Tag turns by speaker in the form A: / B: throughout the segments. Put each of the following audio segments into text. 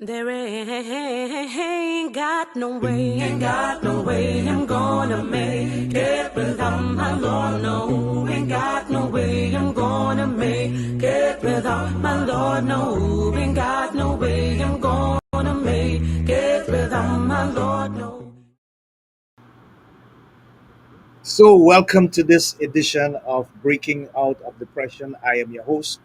A: There ain't got no way, ain't got no way I'm gonna make it without my Lord. No, ain't got no way I'm gonna make it without my Lord. No, ain't got no way I'm gonna make it without my Lord. No.
B: So, welcome to this edition of Breaking Out of Depression. I am your host,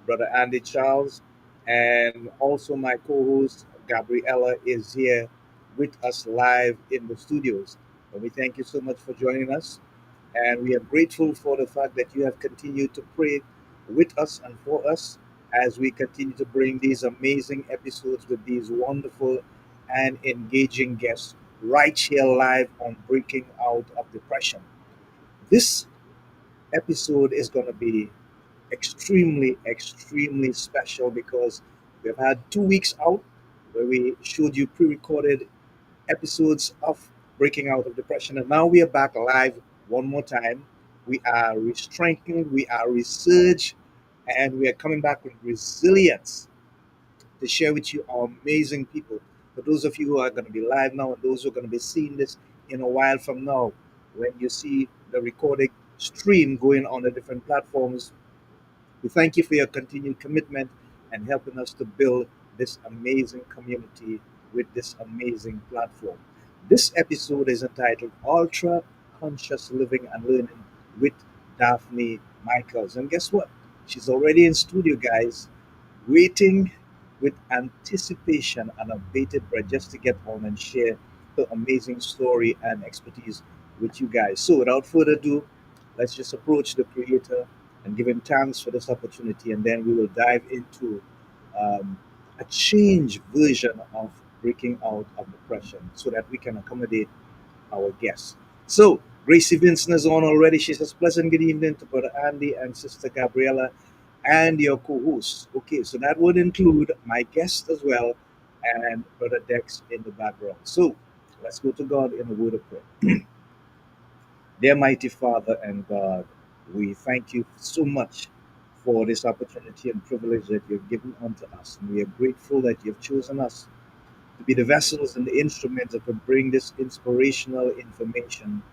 B: Brother Andy Charles, and also my co host, Gabriella, is here with us live in the studios. And we thank you so much for joining us, and we are grateful for the fact that you have continued to pray with us and for us as we continue to bring these amazing episodes with these wonderful and engaging guests right here live on Breaking Out of Depression. This episode is going to be extremely special because we've had 2 weeks out where we showed you pre recorded episodes of Breaking Out of Depression. And now we are back live one more time. We are restrengthened, we are resurged, and we are coming back with resilience to share with you our amazing people. For those of you who are going to be live now and those who are going to be seeing this in a while from now, when you see the recorded stream going on the different platforms, we thank you for your continued commitment and helping us to build this amazing community with this amazing platform. This episode is entitled Ultra Conscious Living and Learning with Daphne Michaels. And guess what? She's already in studio, guys, waiting with anticipation and a bated breath just to get on and share her amazing story and expertise with you guys. So, without further ado, let's just approach the Creator and give Him thanks for this opportunity, and then we will dive into um, a change version of breaking out of depression so that we can accommodate our guests. So, Gracie Vincent is on already. She says, pleasant good evening to Brother Andy and Sister Gabriella and your co host. Okay, so that would include my guest as well and Brother Dex in the background. So, let's go to God in a word of prayer. Dear mighty Father and God, we thank you so much for this opportunity and privilege that you've given unto us. And we are grateful that you've chosen us to be the vessels and the instruments that will bring this inspirational information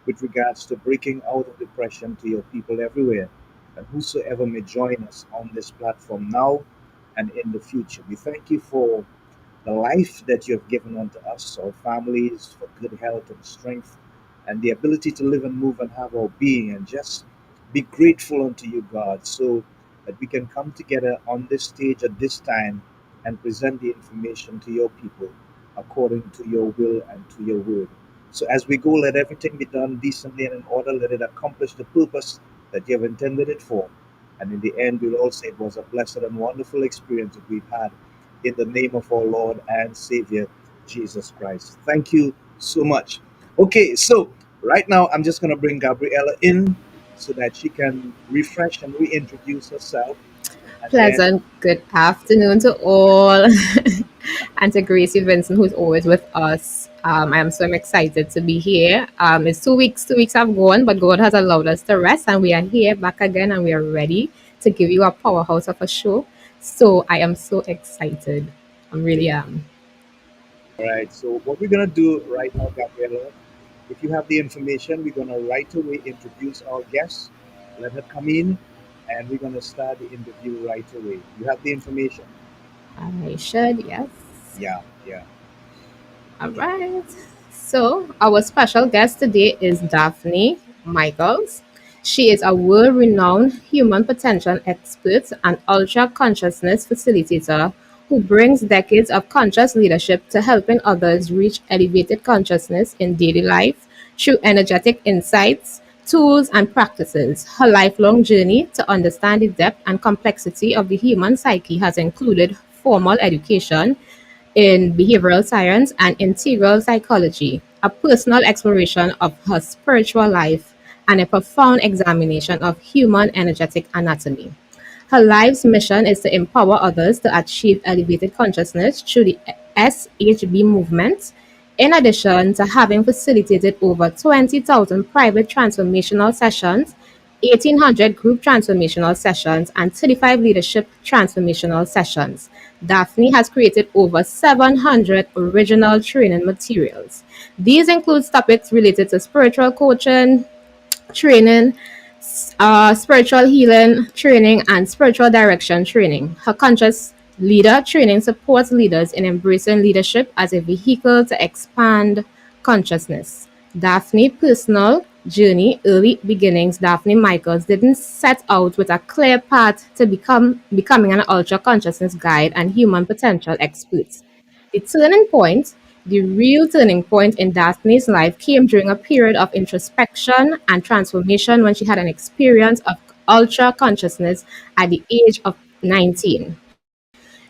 B: with regards to breaking out of depression to your people everywhere. And whosoever may join us on this platform now and in the future. We thank you for the life that you have given unto us, our families, for good health and strength, and the ability to live and move and have our being, and just be grateful unto you, God, so that we can come together on this stage at this time and present the information to your people according to your will and to your word. So as we go, let everything be done decently and in order. Let it accomplish the purpose that you have intended it for. And in the end, we'll all say it was a blessed and wonderful experience that we've had in the name of our Lord and Savior, Jesus Christ. Thank you so much. Okay, so right now I'm just going to bring Gabriella in so that she can refresh and reintroduce herself. And then,
C: Pleasant good afternoon to all, and to Gracie Vincent, who's always with us. I am so excited to be here. It's 2 weeks. 2 weeks have gone, but God has allowed us to rest, and we are here back again, and we are ready to give you a powerhouse of a show. So I am so excited. I really am.
B: all right, so what we're going to do right now, Gabriella, if you have the information, we're going to right away introduce our guest, let her come in, and we're going to start the interview right away. You have the information?
C: I should, yes.
B: Yeah, yeah.
C: All right. So, our special guest today is Daphne Michaels. She is a world renowned human potential expert and ultra consciousness facilitator who brings decades of conscious leadership to helping others reach elevated consciousness in daily life through energetic insights, tools, and practices. Her lifelong journey to understand the depth and complexity of the human psyche has included formal education in behavioral science and integral psychology, a personal exploration of her spiritual life, and a profound examination of human energetic anatomy. Her life's mission is to empower others to achieve elevated consciousness through the SHB movement. In addition to having facilitated over 20,000 private transformational sessions 1,800 group transformational sessions, and 35 leadership transformational sessions. Daphne has created over 700 original training materials. These include topics related to spiritual coaching, training, spiritual healing training, and spiritual direction training. Her conscious leader training supports leaders in embracing leadership as a vehicle to expand consciousness. Daphne personal journey, early beginnings. Daphne Michaels didn't set out with a clear path to becoming an ultra consciousness guide and human potential expert. The turning point, the real turning point in Daphne's life came during a period of introspection and transformation when she had an experience of ultra consciousness at the age of 19.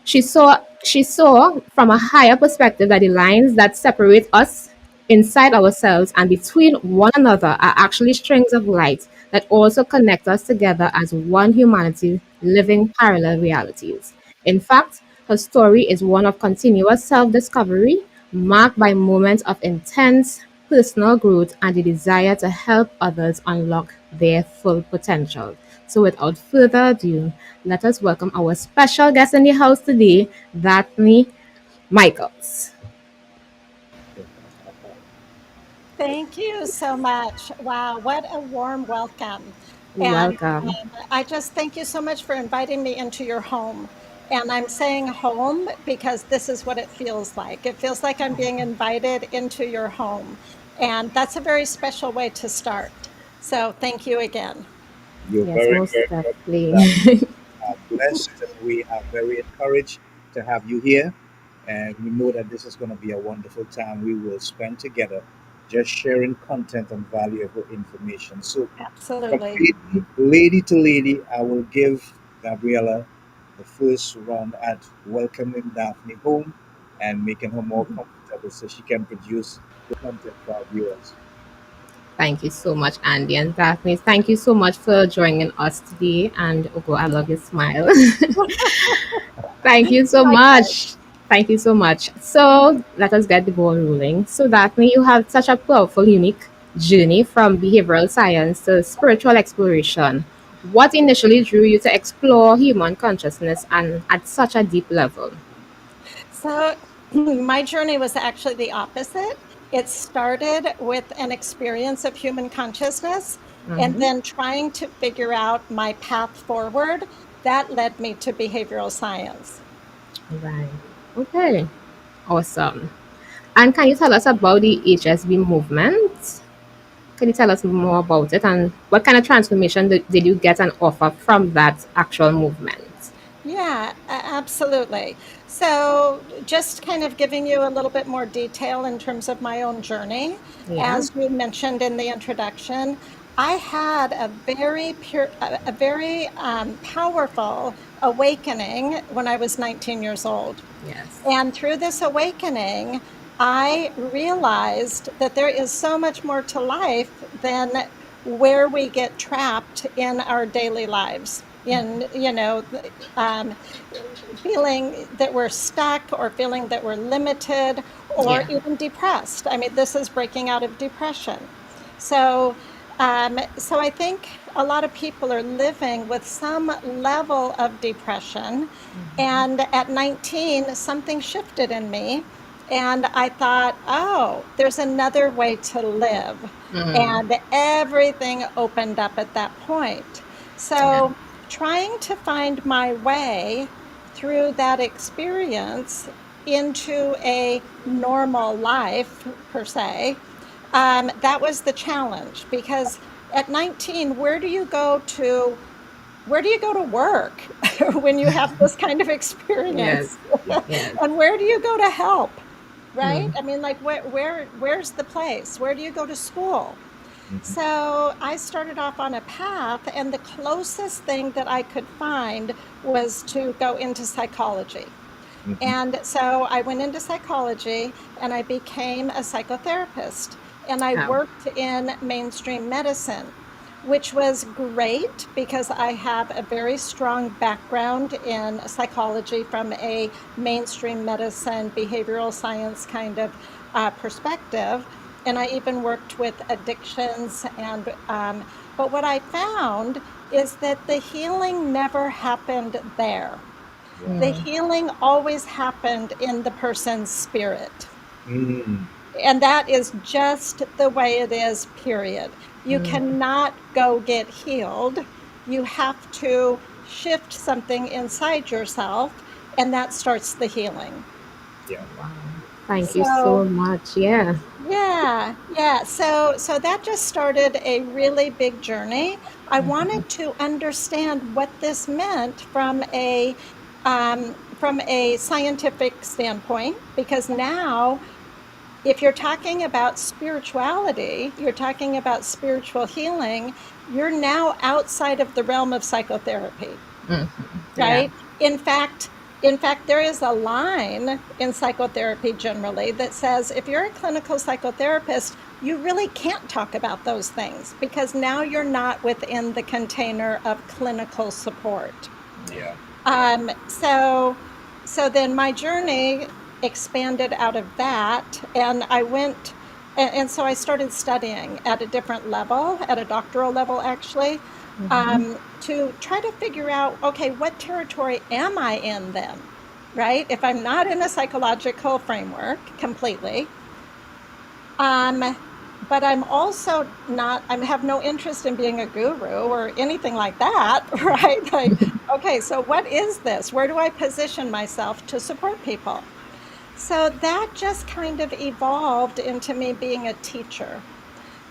C: She saw from a higher perspective that the lines that separate us inside ourselves and between one another are actually strings of light that also connect us together as one humanity living parallel realities. In fact, her story is one of continuous self discovery, marked by moments of intense personal growth and the desire to help others unlock their full potential. So, without further ado, let us welcome our special guest in the house today, Daphne Michaels.
D: Thank you so much. Wow, what a warm welcome. And
C: Welcome.
D: I just thank you so much for inviting me into your home. And I'm saying home because this is what it feels like. It feels like I'm being invited into your home. And that's a very special way to start. So thank you again.
B: You're
C: Yes,
B: very,
C: most
B: very
C: definitely.
B: welcome. Are blessed and we are very encouraged to have you here. And we know that this is going to be a wonderful time we will spend together just sharing content and valuable information. So, from
D: Absolutely.
B: lady to lady, I will give Gabriella the first run at welcoming Daphne home and making her more comfortable so she can produce good content for our viewers.
C: Thank you so much, Andy and Daphne. Thank you so much for joining us today. And Ogo, I love your smile. Thank you so
D: Likewise.
C: much. Thank you so much. So let us get the ball rolling. So Daphne, you have such a powerful, unique journey from behavioral science to spiritual exploration. What initially drew you to explore human consciousness and at such a deep level?
D: So my journey was actually the opposite. It started with an experience of human consciousness and
C: Mhm.
D: then trying to figure out my path forward. That led me to behavioral science.
C: Right. Okay. Awesome. And can you tell us about the HSB movement? Can you tell us more about it and what kind of transformation did you get and offer from that actual movement?
D: Yeah, absolutely. So, just kind of giving you a little bit more detail in terms of my own journey.
C: Yeah.
D: As you mentioned in the introduction, I had a very powerful awakening when I was 19 years old.
C: Yes.
D: And through this awakening, I realized that there is so much more to life than where we get trapped in our daily lives. In, um, feeling that we're stuck or feeling that we're limited or
C: Yeah.
D: even depressed. I mean, this is breaking out of depression. So, so I think a lot of people are living with some level of depression. And at 19, something shifted in me. And I thought, oh, there's another way to live.
C: Mm.
D: And everything opened up at that point.
C: Yeah.
D: So, trying to find my way through that experience into a normal life, per se, that was the challenge because at 19, where do you go to work when you have this kind of
C: Yes.
D: experience?
B: Yeah.
C: Yes.
D: And where do you go to help? Right?
C: Mm.
D: I mean, like where's the place? Where do you go to school?
B: Mhm.
D: So I started off on a path, and the closest thing that I could find was to go into psychology.
B: Mhm.
D: And so I went into psychology and I became a psychotherapist and I
C: Oh.
D: worked in mainstream medicine, which was great because I have a very strong background in psychology from a mainstream medicine, behavioral science kind of perspective. and I even worked with addictions. But what I found is that the healing never happened there.
B: Yeah.
D: The healing always happened in the person's spirit.
B: Mm.
D: And that is just the way it is, period. You cannot go get healed. You have to shift something inside yourself, and that starts the healing.
B: Yeah.
C: Wow. Thank you so
D: So,
C: much. Yeah.
D: yeah, yeah. So that just started a really big journey. I wanted to understand what this meant from a scientific standpoint, because now if you're talking about spirituality, you're talking about spiritual healing, you're now outside of the realm of psychotherapy,
C: Yeah.
D: right? In fact, in fact, there is a line in psychotherapy generally that says if you're a clinical psychotherapist, you really can't talk about those things because now you're not within the container of clinical support.
B: Yeah.
D: So then my journey expanded out of that, and and so I started studying at a different level, at a doctoral level actually, to try to figure out, okay, what territory am I in then, right? If I'm not in a psychological framework completely, um, but I'm also not, I have no interest in being a guru or anything like that, right? Like, okay, so what is this? Where do I position myself to support people? So that just kind of evolved into me being a teacher.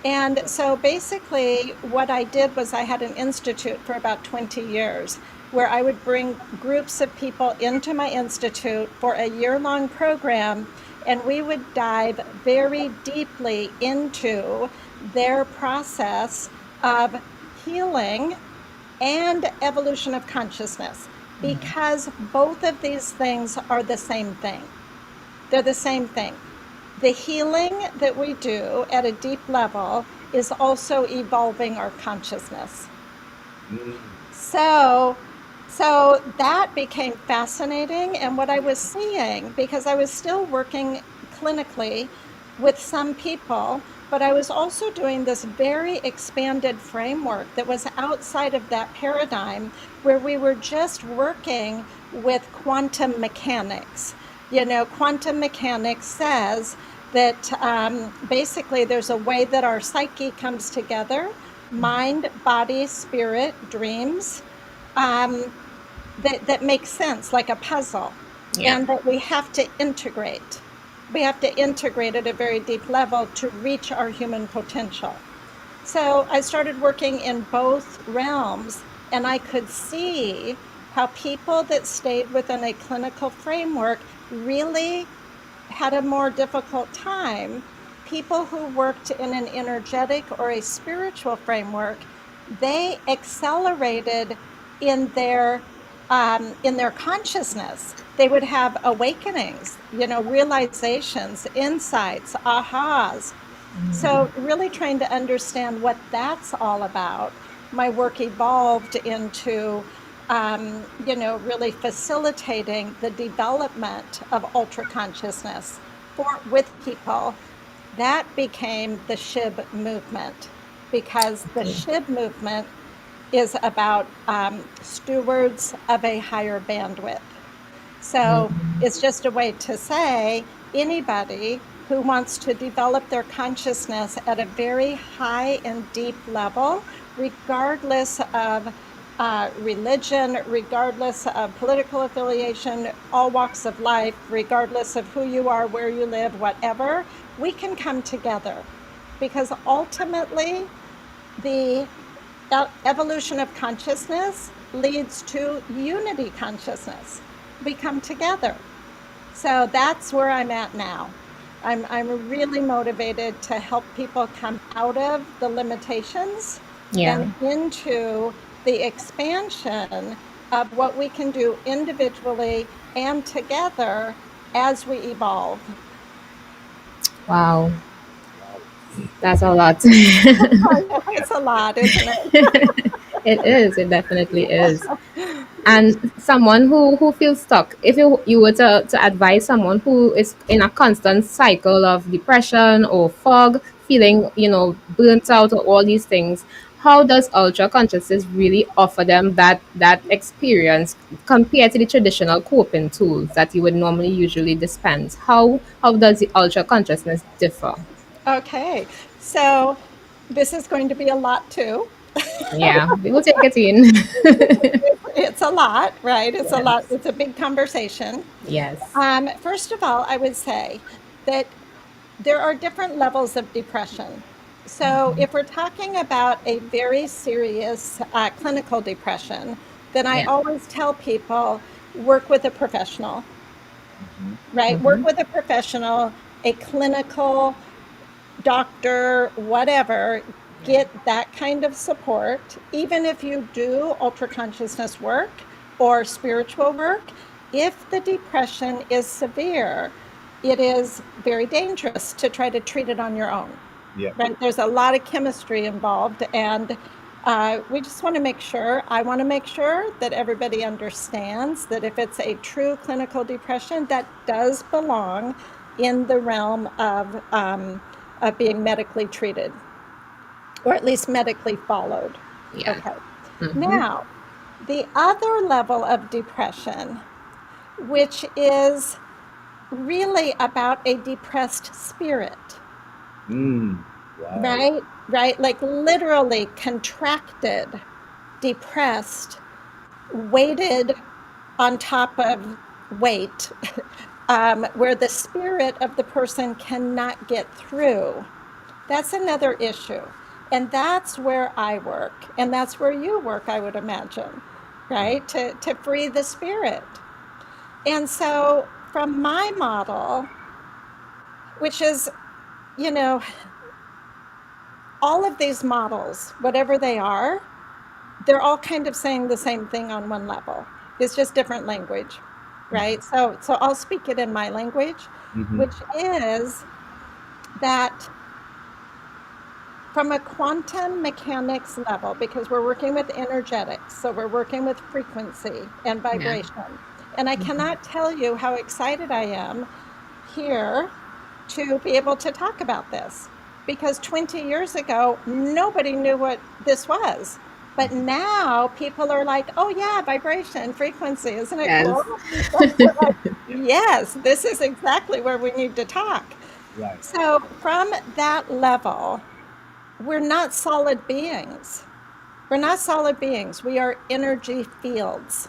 D: And so basically, what I did was I had an institute for about 20 years where I would bring groups of people into my institute for a year-long program, and we would dive very deeply into their process of healing and evolution of consciousness, because both of these things are the same thing. They're the same thing. The healing that we do at a deep level is also evolving our consciousness.
B: Mm.
D: So, so that became fascinating. And what I was seeing, because I was still working clinically with some people, but I was also doing this very expanded framework that was outside of that paradigm where we were just working with quantum mechanics. You know, quantum mechanics says that basically there's a way that our psyche comes together: mind, body, spirit, dreams, um, that makes sense like a puzzle,
C: Yeah.
D: and that we have to integrate. We have to integrate at a very deep level to reach our human potential. So I started working in both realms, and I could see how people that stayed within a clinical framework really had a more difficult time. People who worked in an energetic or a spiritual framework, they accelerated in in their consciousness. They would have awakenings, you know, realizations, insights, ahas. So really trying to understand what that's all about, my work evolved into, you know, really facilitating the development of ultra consciousness with people. That became the SHIB movement, because the
C: Okay.
D: SHIB movement is about stewards of a higher bandwidth. So it's just a way to say anybody who wants to develop their consciousness at a very high and deep level, regardless of religion, regardless of political affiliation, all walks of life, regardless of who you are, where you live, whatever, we can come together. Because ultimately, the evolution of consciousness leads to unity consciousness. We come together. So that's where I'm at now. I'm really motivated to help people come out of the limitations
C: Yeah.
D: and into the expansion of what we can do individually and together as we evolve.
C: Wow.
B: Wow.
C: That's a lot.
D: I know it's a lot, isn't it?
C: It is. It definitely is. And someone who feels stuck, if you were to advise someone who is in a constant cycle of depression or fog, feeling, burnt out or all these things, how does ultra consciousness really offer them that experience compared to the traditional coping tools that you would normally usually dispense? How does the ultra consciousness differ?
D: Okay, so this is going to be a lot too.
C: Yeah, we will take it in.
D: It's a lot, right? It's a lot.
C: Yes.
D: It's a big conversation.
C: Yes.
D: First of all, I would say that there are different levels of depression. So, if we're talking about a very serious clinical depression, then I
C: Yeah.
D: always tell people work with a professional,
B: Mhm.
D: right? Work
C: Mm-hmm.
D: with a professional, a clinical doctor, whatever,
C: Yeah.
D: get that kind of support. Even if you do ultra consciousness work or spiritual work, if the depression is severe, it is very dangerous to try to treat it on your own.
B: Yeah.
D: Right? There's a lot of chemistry involved, and we just want to make sure, I want to make sure that everybody understands that if it's a true clinical depression, that does belong in the realm of being medically treated, or at least medically followed.
C: Yeah.
D: Okay.
C: Mm-hmm.
D: Now, the other level of depression, which is really about a depressed spirit,
B: Mm. Wow.
D: right? Right? Like literally contracted, depressed, weighted on top of weight, where the spirit of the person cannot get through. That's another issue. And that's where I work. And that's where you work, I would imagine, right? To free the spirit. And so, from my model, which is, you know, all of these models, whatever they are, they're all kind of saying the same thing on one level. It's just different language, right? So I'll speak it in my language,
B: Mm-hmm.
D: which is that from a quantum mechanics level, because we're working with energetics, so we're working with frequency and
C: Yeah.
D: vibration. And I cannot tell you how excited I am here to be able to talk about this, because 20 years ago, nobody knew what this was. But now people are like, oh, yeah, vibration, frequency, isn't it
C: Yes.
D: cool? We're like, yes, this is exactly where we need to talk.
B: Right.
D: So, from that level, we're not solid beings. We're not solid beings. We are energy fields.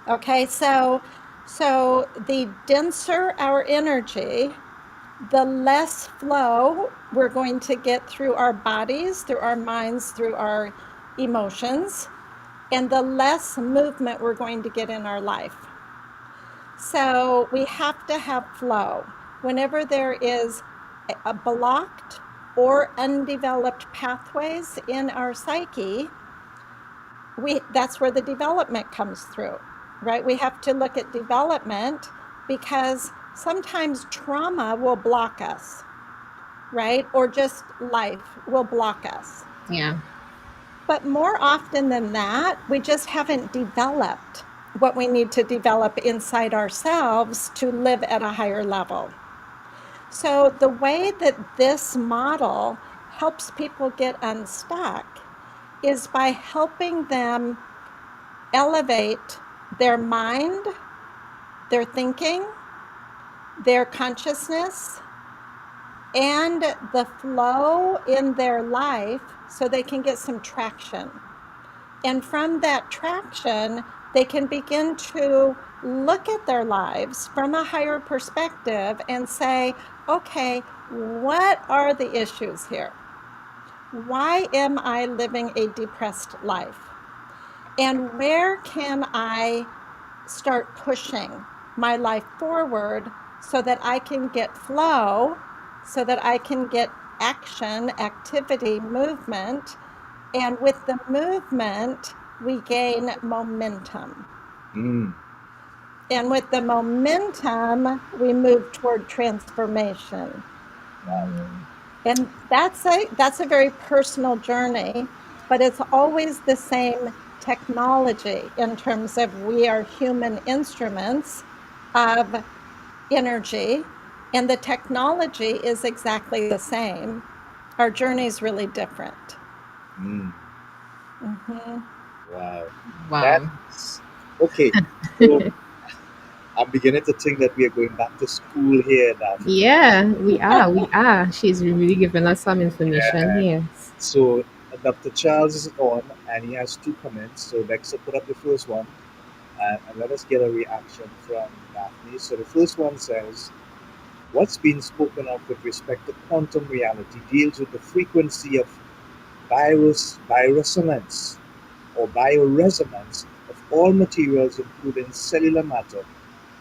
D: Okay, so the denser our energy, the less flow we're going to get through our bodies, through our minds, through our emotions, and the less movement we're going to get in our life. So we have to have flow. Whenever there is a blocked or undeveloped pathways in our psyche, that's where the development comes through, right? We have to look at development because sometimes trauma will block us, right? Or just life will block us.
C: Yeah.
D: But more often than that, we just haven't developed what we need to develop inside ourselves to live at a higher level. So, the way that this model helps people get unstuck is by helping them elevate their mind, their thinking, their consciousness, and the flow in their life so they can get some traction. And from that traction, they can begin to look at their lives from a higher perspective and say, okay, what are the issues here? Why am I living a depressed life? And where can I start pushing my life forward so that I can get flow, so that I can get action, activity, movement. And with the movement, we gain momentum.
B: Mm.
D: And with the momentum, we move toward transformation.
B: Wow.
D: And that's a very personal journey, but it's always the same technology in terms of we are human instruments of energy, and the technology is exactly the same. Our journey is really different.
B: Mm.
D: Mm-hmm.
B: Wow.
C: Wow.
B: That's okay. So I'm beginning to think that we are going back to school here, Daphne.
C: Yeah, we are. We are. She's really giving us some information here.
B: So Dr. Charles is on and he has two comments. So Dexter, put up the first one and let us get a reaction from Daphne. So the first one says, what's been spoken of with respect to quantum reality deals with the frequency of biresonance or bioresonance of all materials, including cellular matter.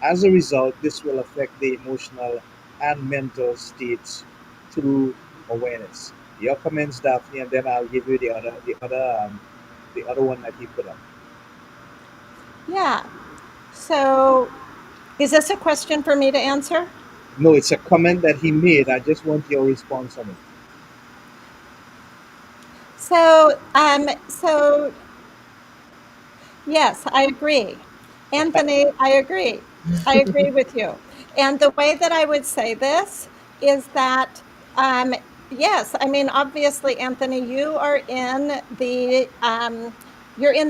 B: As a result, this will affect the emotional and mental states through awareness. Your comments, Daphne, and then I'll give you the other one that he put up.
D: Yeah. So, is this a question for me to answer?
B: No, it's a comment that he made. I just want your response on it.
D: So yes, I agree. Anthony, I agree. I agree with you. And the way that I would say this is that, yes, I mean, obviously, Anthony, you're in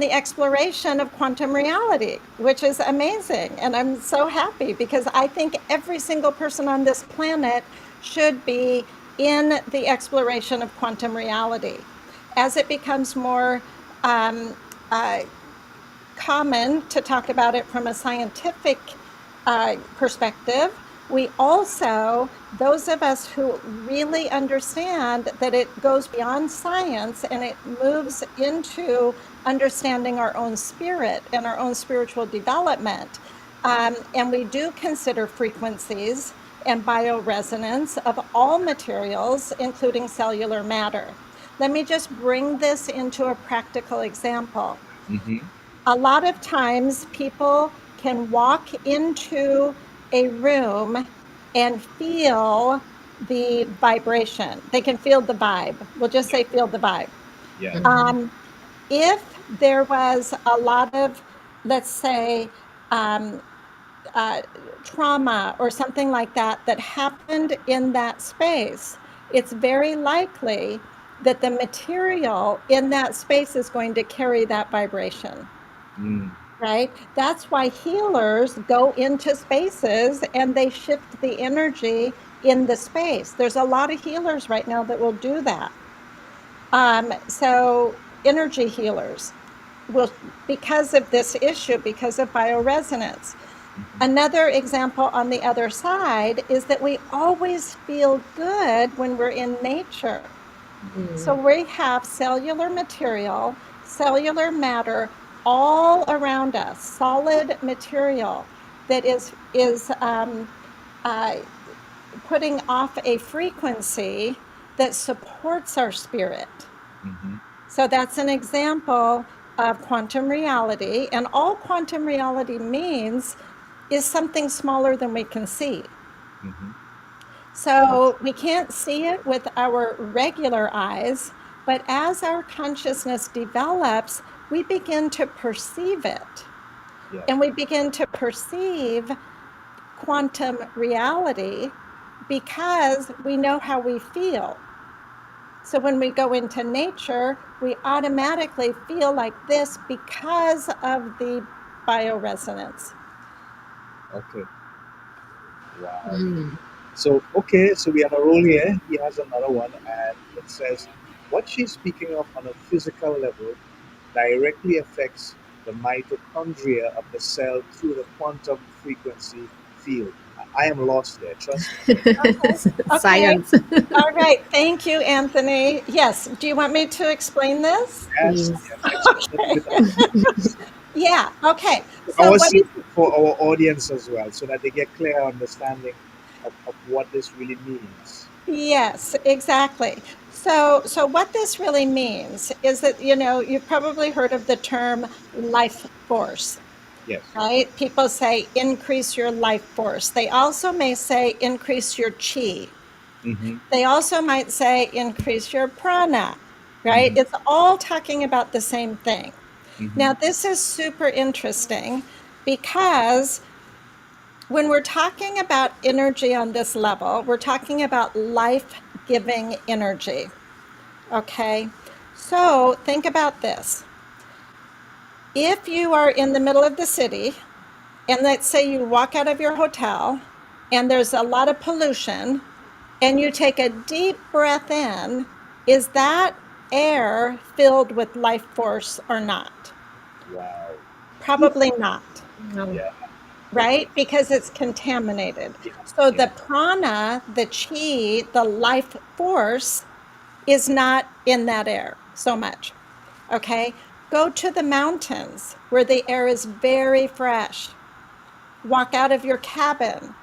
D: the exploration of quantum reality, which is amazing. And I'm so happy because I think every single person on this planet should be in the exploration of quantum reality. As it becomes more um, uh, common to talk about it from a scientific perspective, we also, those of us who really understand that it goes beyond science and it moves into understanding our own spirit and our own spiritual development, and we do consider frequencies and bioresonance of all materials, including cellular matter. Let me just bring this into a practical example.
B: Mm-hmm.
D: A lot of times people can walk into a room and feel the vibration. They can feel the vibe. We'll just
B: Yeah.
D: say feel the vibe.
B: Yeah.
D: Um, if there was a lot of, let's say, um, uh, trauma or something like that that happened in that space, it's very likely that the material in that space is going to carry that vibration.
B: Mm.
D: Right? That's why healers go into spaces and they shift the energy in the space. There's a lot of healers right now that will do that. So energy healers will, because of this issue, because of bioresonance. Another example on the other side is that we always feel good when we're in nature. So we have cellular material, cellular matter all around us, solid material that is uh, putting off a frequency that supports our spirit.
B: Mm-hmm.
D: So that's an example of quantum reality. And all quantum reality means is something smaller than we can see.
B: Mm-hmm.
D: So we can't see it with our regular eyes, but as our consciousness develops, we begin to perceive it.
B: Yeah.
D: And we begin to perceive quantum reality because we know how we feel. So when we go into nature, we automatically feel like this because of the bioresonance.
B: Okay. Wow.
C: Mm.
B: So, okay, so we have a roll here. He has another one, and it says, what she's speaking of on a physical level directly affects the mitochondria of the cell through the quantum frequency field. I am lost there, trust me.
D: Okay. Okay.
C: Science.
D: All right. Thank you, Anthony. Yes. Do you want me to explain this?
B: Yes,
C: Please.
B: yes, explain it with us, please.
D: Yeah. Okay.
B: I
D: So
B: was
D: what
B: saying
D: is
B: for our audience as well, so that they get clear understanding of what this really means.
D: yes, exactly. So what this really means is that, you've probably heard of the term life force,
B: Yes.
D: right? People say increase your life force. They also may say increase your chi.
B: Mm-hmm.
D: They also might say increase your prana, right?
B: Mm-hmm.
D: It's all talking about the same thing. Now, this is super interesting because when we're talking about energy on this level, we're talking about life-giving energy. Okay? So think about this. If you are in the middle of the city, and let's say you walk out of your hotel and there's a lot of pollution, and you take a deep breath in, is that air filled with life force or not?
B: Wow.
D: Probably not,
C: No.
B: Yeah.
D: right? Because it's contaminated.
B: Yeah.
D: So
B: Yeah.
D: the prana, the chi, the life force is not in that air so much. Okay? Go to the mountains where the air is very fresh. Walk out of your cabin,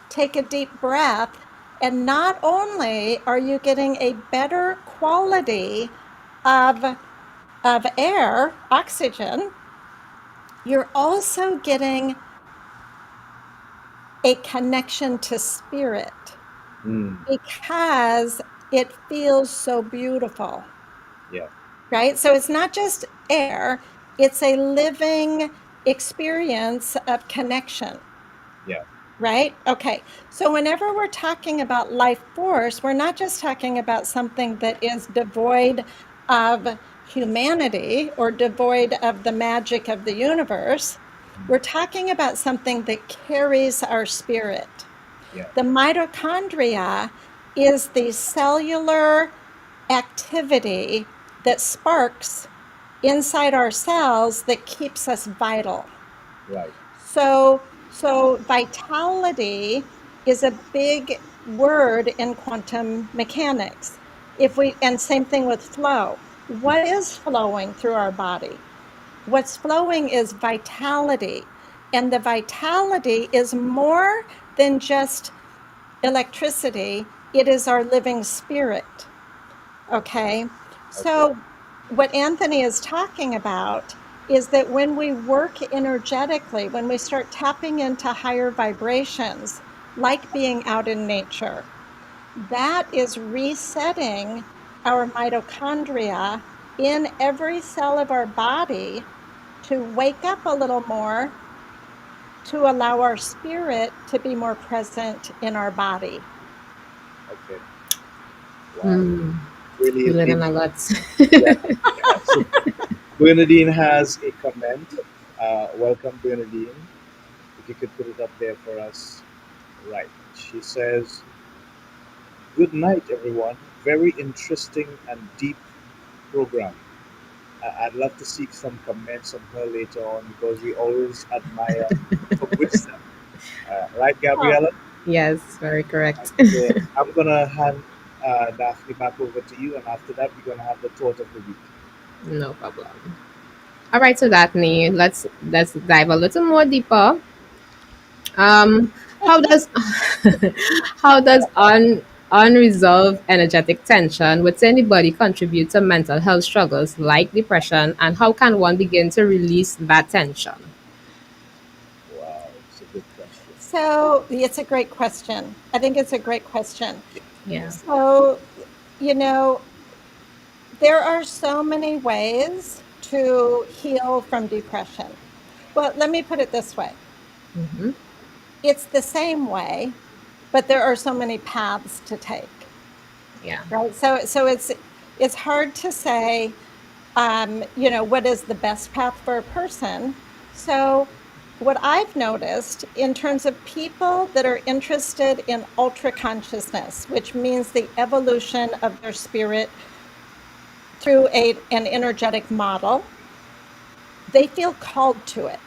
D: take a deep breath, and not only are you getting a better quality of, of air, oxygen, you're also getting a connection to spirit
B: Mm.
D: because it feels so beautiful,
B: Yeah.
D: right? So it's not just air, it's a living experience of connection.
B: Yeah.
D: Right? Okay. So whenever we're talking about life force, we're not just talking about something that is devoid of humanity or devoid of the magic of the universe. We're talking about something that carries our spirit.
B: Yeah.
D: The mitochondria is the cellular activity that sparks inside our cells that keeps us vital.
B: Right.
D: So vitality is a big word in quantum mechanics. And same thing with flow. What is flowing through our body? What's flowing is vitality. And the vitality is more than just electricity, it is our living spirit. Okay.
B: Okay.
D: So what Anthony is talking about is that when we work energetically, when we start tapping into higher vibrations, like being out in nature, that is resetting our mitochondria in every cell of our body to wake up a little more, to allow our spirit to be more present in our body.
B: Okay. Wow. Really
C: You learn a
B: indeed.
C: lot.
B: Yeah. Yeah. So Bernadine has a comment. Welcome, Bernadine. If you could put it up there for us. Right. She says, "Good night, everyone. Very interesting and deep program. I'd love to seek some comments from her later on because we always admire her wisdom." Right,
D: Oh,
B: Gabriella?
C: Yes, very
B: Right.
C: correct.
B: So I'm going to hand Daphne back over to you, and after that, we're going to have the thought of the week.
C: No problem. All right, so Daphne, let's dive a little more deeper. Um, how does how does unresolved energetic tension with anybody contribute to mental health struggles like depression, and how can one begin to release that tension?
B: Wow, it's a good question.
D: so it's a great question. I think it's a great question.
C: Yeah.
D: So, you know, there are so many ways to heal from depression. Well, let me put it this way.
C: Mm-hmm.
D: It's the same way, but there are so many paths to take,
C: Yeah.
D: right? So it's hard to say, what is the best path for a person. So what I've noticed in terms of people that are interested in ultra consciousness, which means the evolution of their spirit through an energetic model, they feel called to it,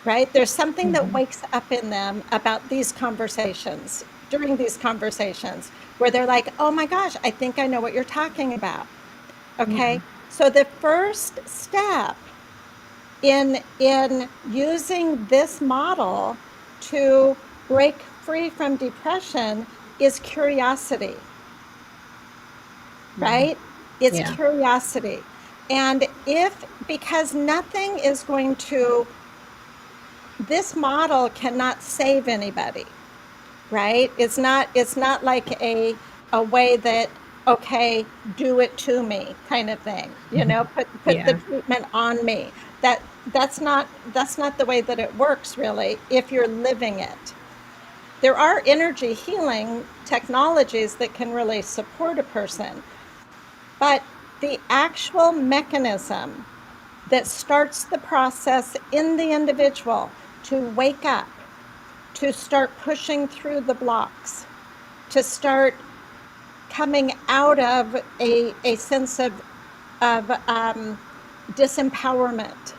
D: right? There's something that wakes up in them about these conversations, during these conversations, where they're like, oh my gosh, I think I know what you're talking about. Okay. So the first step in using this model to break free from depression is curiosity, right? It's
C: Yeah.
D: curiosity. And because nothing is going to, this model cannot save anybody, right? It's not like a way that okay, do it to me kind of thing, put the
C: Yeah.
D: treatment on me. That's not the way that it works really if you're living it. There are energy healing technologies that can really support a person, but the actual mechanism that starts the process in the individual to wake up, to start pushing through the blocks, to start coming out of a sense of disempowerment.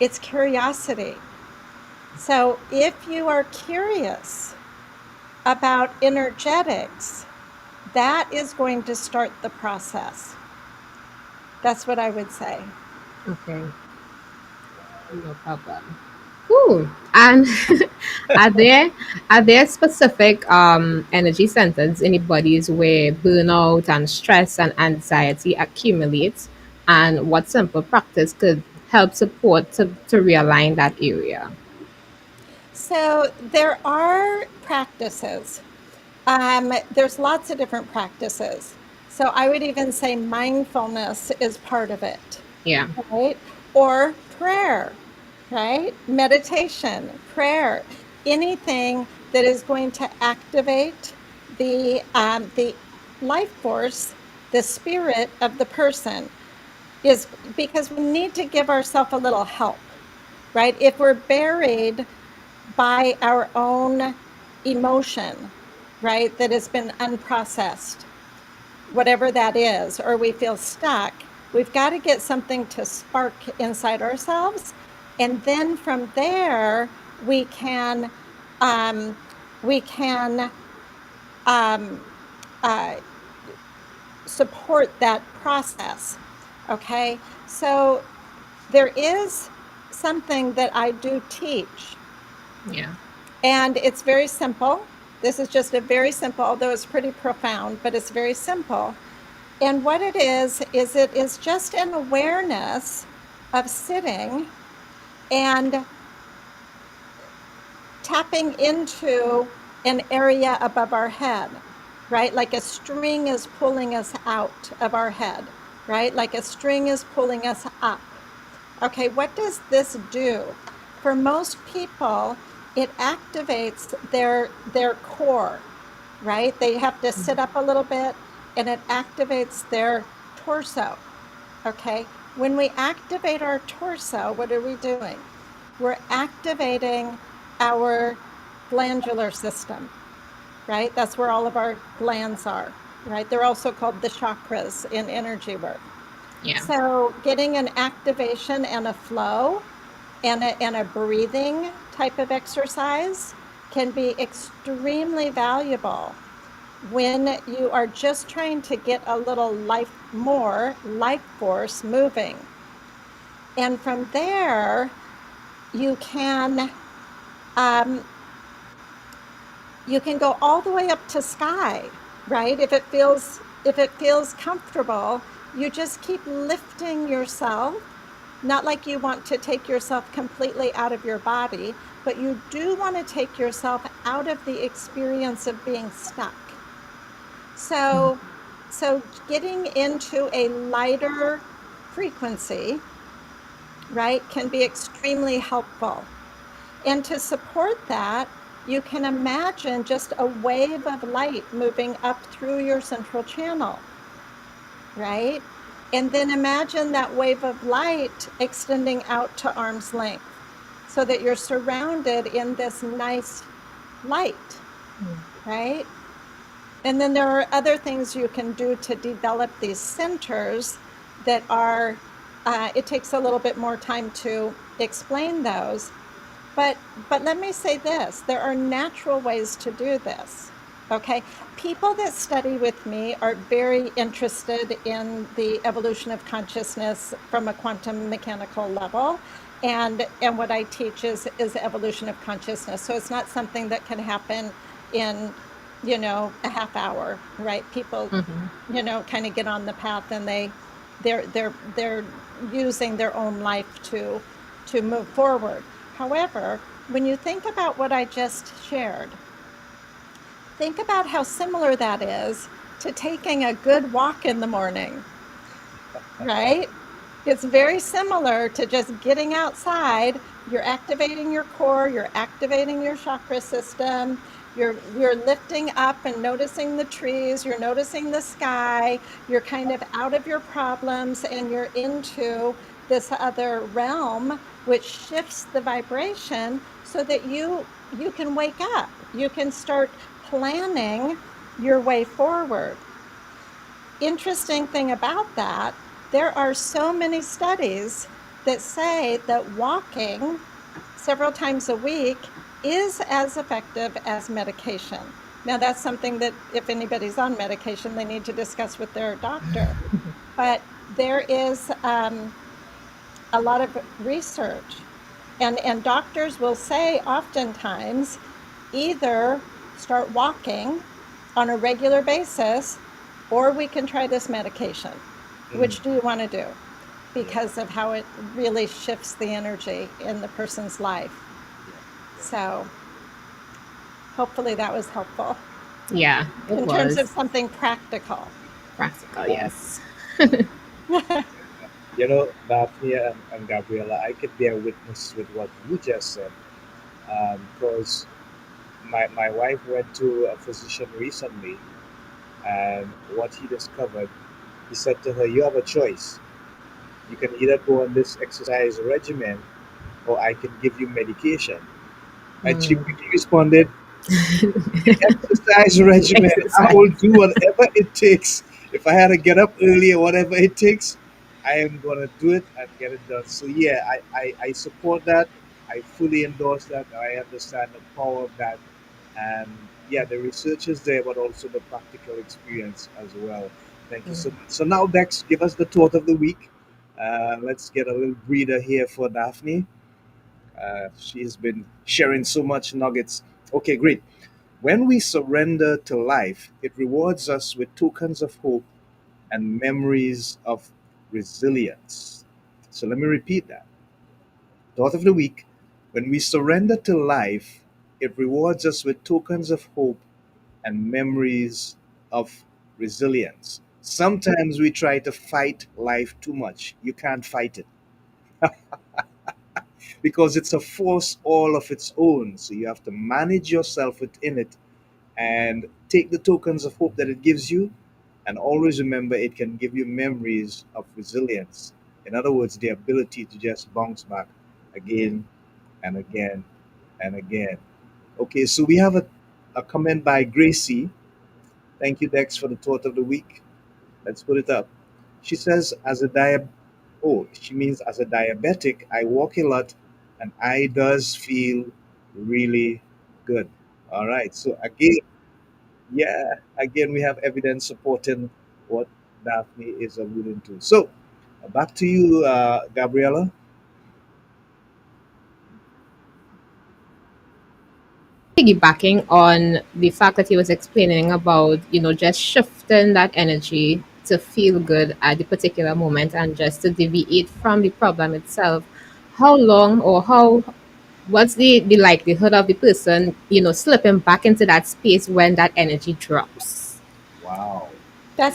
D: It's curiosity. So if you are curious about energetics, that is going to start the process. That's what I would say.
C: Okay. No problem. Cool. And are there are there specific energy centers in the bodies where burnout and stress and anxiety accumulates, and what simple practice could help support to realign that area?
D: So there are practices. There's lots of different practices. So I would even say mindfulness is part of it,
C: Yeah.
D: right? Or prayer, right? Meditation, prayer, anything that is going to activate the life force, the spirit of the person, is because we need to give ourselves a little help, right? If we're buried by our own emotion, right, that has been unprocessed, whatever that is, or we feel stuck, we've got to get something to spark inside ourselves. And then from there, um, we can um, uh, support that process. Okay. So there is something that I do teach,
C: Yeah.
D: and it's very simple. This is just a very simple, although it's pretty profound, but it's very simple. And what it is it is just an awareness of sitting and tapping into an area above our head, right? Like a string is pulling us out of our head, right? Like a string is pulling us up. Okay, what does this do? For most people, it activates their core, right? They have to sit up a little bit and it activates their torso. Okay, when we activate our torso, what are we doing? We're activating our glandular system, right? That's where all of our glands are, right? They're also called the chakras in energy work.
C: Yeah.
D: So getting an activation and a flow and a breathing type of exercise can be extremely valuable when you are just trying to get a little more life force moving. And from there, you can um, you can go all the way up to sky, right? If it feels comfortable, you just keep lifting yourself. Not like you want to take yourself completely out of your body, but you do want to take yourself out of the experience of being stuck. So, so getting into a lighter frequency, right, can be extremely helpful. And to support that, you can imagine just a wave of light moving up through your central channel, right? And then imagine that wave of light extending out to arm's length so that you're surrounded in this nice light, right? And then there are other things you can do to develop these centers that are, it takes a little bit more time to explain those. But let me say this, there are natural ways to do this. Okay, people that study with me are very interested in the evolution of consciousness from a quantum mechanical level. And what I teach is evolution of consciousness. So it's not something that can happen in, a half hour, right? People, kind of get on the path and they're using their own life to move forward. However, when you think about what I just shared, think about how similar that is to taking a good walk in the morning, right? It's very similar to just getting outside. You're activating your core, you're activating your chakra system, you're lifting up and noticing the trees, you're noticing the sky, you're kind of out of your problems and you're into this other realm which shifts the vibration so that you can wake up. You can start planning your way forward. Interesting thing about that, there are so many studies that say that walking several times a week is as effective as medication. Now, that's something that if anybody's on medication, they need to discuss with their doctor. But there is a lot of research, and doctors will say oftentimes either start walking on a regular basis or we can try this medication.
B: Mm,
D: Which do you want to do?
B: yeah,
D: Because of how it really shifts the energy in the person's life.
B: yeah, yeah.
D: So hopefully that was helpful
C: Yeah, it
D: in terms
C: was
D: of something practical.
C: practical,
B: Uh,
C: yes.
B: Daphne and Gabriella, I could bear witness with what you just said, because my wife went to a physician recently, and what he discovered, he said to her, "You have a choice. You can either go on this exercise regimen, or I can give you medication." And she
C: Mm.
B: quickly responded, "The exercise regimen. I
C: Exercise.
B: will do whatever it takes. If I had to get up early or whatever it takes, I am gonna do it and get it done." So yeah, I support that. I fully endorse that. I understand the power of that. And yeah, the research is there, but also the practical experience as well. Thank you so much. So now, Dex, give us the thought of the week. Let's get a little breather here for Daphne. She's been sharing so much nuggets. Okay, great. When we surrender to life, it rewards us with tokens of hope and memories of resilience. So let me repeat that. Thought of the week. When we surrender to life, it rewards us with tokens of hope and memories of resilience. Sometimes we try to fight life too much. You can't fight it because it's a force all of its own. So you have to manage yourself within it and take the tokens of hope that it gives you, and always remember it can give you memories of resilience. In other words, the ability to just bounce back again and again and again. Okay, so we have a comment by Gracie. Thank you, Dex, for the thought of the week. Let's put it up. She says, she means as a diabetic, I walk a lot and I does feel really good. All right. So again, yeah, again, we have evidence supporting what Daphne is alluding to. So, back to you, Gabriella.
C: Piggybacking on the fact that he was explaining about, just shifting that energy to feel good at the particular moment and just to deviate from the problem itself. How long or what's the likelihood of the person, slipping back into that space when that energy drops?
B: Wow. Yeah,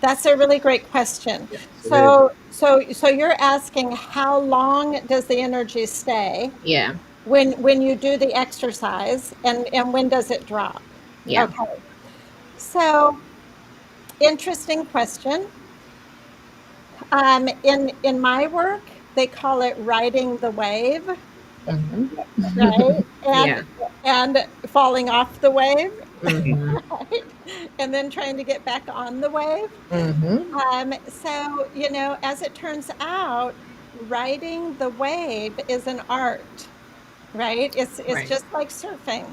D: That's a really great question.
B: yes, it is.
D: So you're asking how long does the energy stay
C: Yeah,
D: when you do the exercise and when does it drop?
C: yeah.
D: Okay. So interesting question. In my work, they call it riding the wave,
C: Hmm.
D: right?
C: Yeah.
D: And falling off the wave,
C: Hmm.
D: right? And then trying to get back on the wave.
C: Hmm.
D: So, as it turns out, riding the wave is an art, right? It's
C: Right.
D: just like surfing.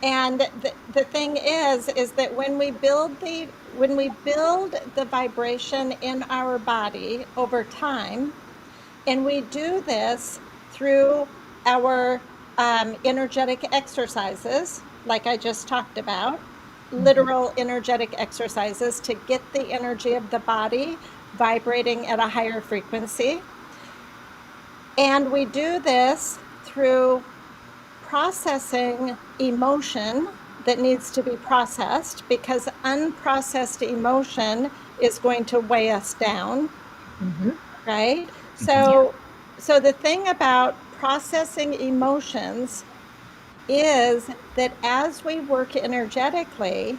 D: And the thing is that when we build the vibration in our body over time, and we do this through our energetic exercises, like I just talked about, literal energetic exercises to get the energy of the body vibrating at a higher frequency. And we do this through processing emotion, that needs to be processed, because unprocessed emotion is going to weigh us down, right? So the thing about processing emotions is that as we work energetically,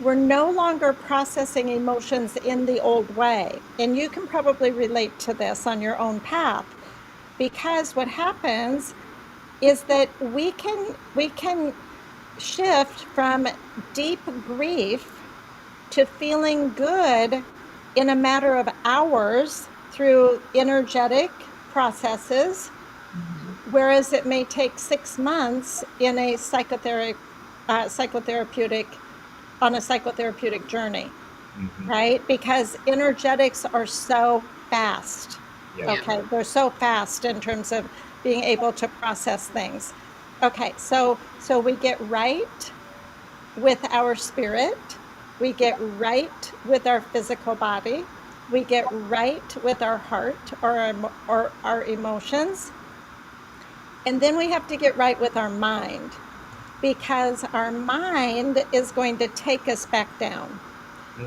D: we're no longer processing emotions in the old way. And you can probably relate to this on your own path, because what happens is that we can shift from deep grief to feeling good in a matter of hours through energetic processes, whereas it may take 6 months in a psychotherapeutic on a psychotherapeutic journey, right? Because energetics are so fast.
B: Yeah.
D: Okay, they're so fast in terms of being able to process things. Okay, so we get right with our spirit, we get right with our physical body, we get right with our heart or our emotions, and then we have to get right with our mind, because our mind is going to take us back down.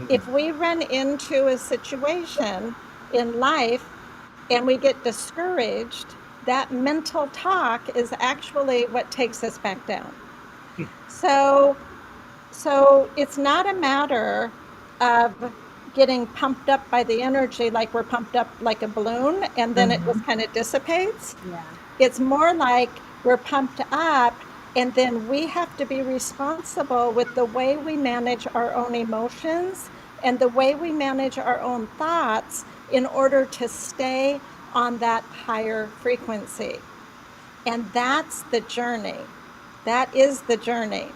D: If we run into a situation in life and we get discouraged, that mental talk is actually what takes us back down. So it's not a matter of getting pumped up by the energy, like we're pumped up like a balloon and then it just kind of dissipates. It's more like we're pumped up, and then we have to be responsible with the way we manage our own emotions and the way we manage our own thoughts in order to stay on that higher frequency. And that's the journey. That is the journey.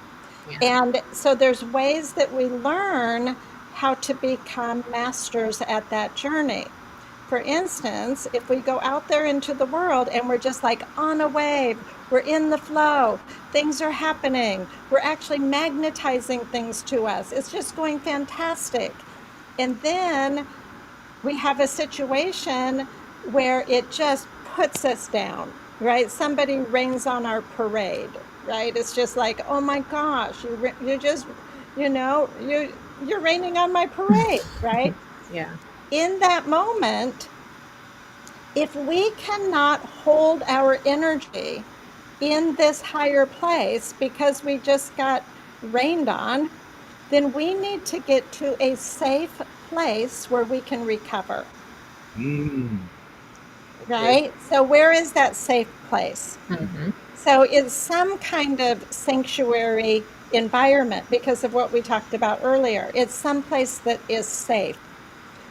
D: And so there's ways that we learn how to become masters at that journey. For instance, if we go out there into the world and we're just like on a wave, we're in the flow, things are happening, we're actually magnetizing things to us, it's just going fantastic. And then we have a situation where it just puts us down, right? Somebody rains on our parade, right? It's just like, oh my gosh, you just, you're raining on my parade, right? In that moment, if we cannot hold our energy in this higher place because we just got rained on, then we need to get to a safe place where we can recover. Right? So where is that safe place? So it's some kind of sanctuary environment, because of what we talked about earlier. It's some place that is safe.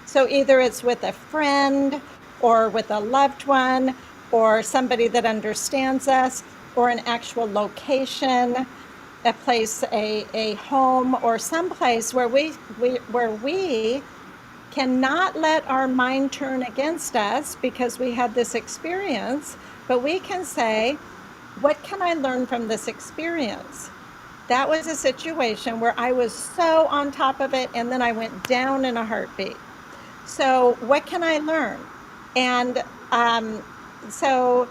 D: So either it's with a friend or with a loved one or somebody that understands us, or an actual location, a place, a home, or some place where we cannot let our mind turn against us because we had this experience, but we can say, what can I learn from this experience? That was a situation where I was so on top of it, and then I went down in a heartbeat. So what can I learn? And so,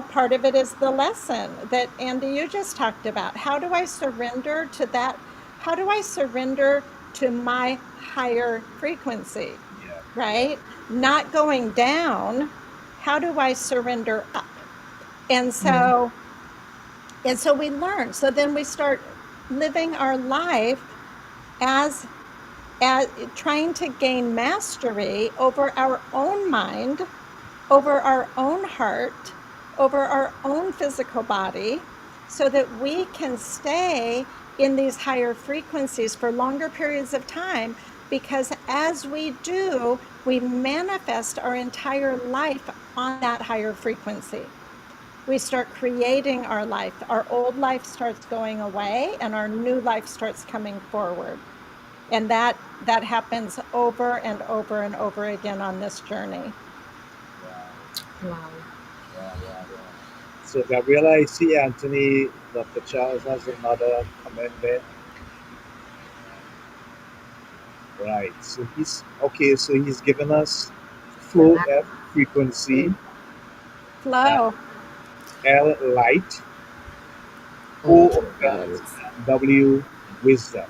D: part of it is the lesson that Andy, you just talked about. How do I surrender to that? How do I surrender to my higher frequency? Right? Not going down. How do I surrender up? And so, we learn. So then we start living our life as trying to gain mastery over our own mind, over our own heart, over our own physical body, so that we can stay in these higher frequencies for longer periods of time. Because as we do, we manifest our entire life on that higher frequency. We start creating our life. Our old life starts going away and our new life starts coming forward. And that happens over and over and over again on this journey.
B: So, Gabriella, I see Anthony, Dr. Charles has another comment there. Right. So he's given us flow F frequency,
D: Flow.
B: L light, O
C: Oh,
B: Wellness
C: girls.
B: and W Wisdom.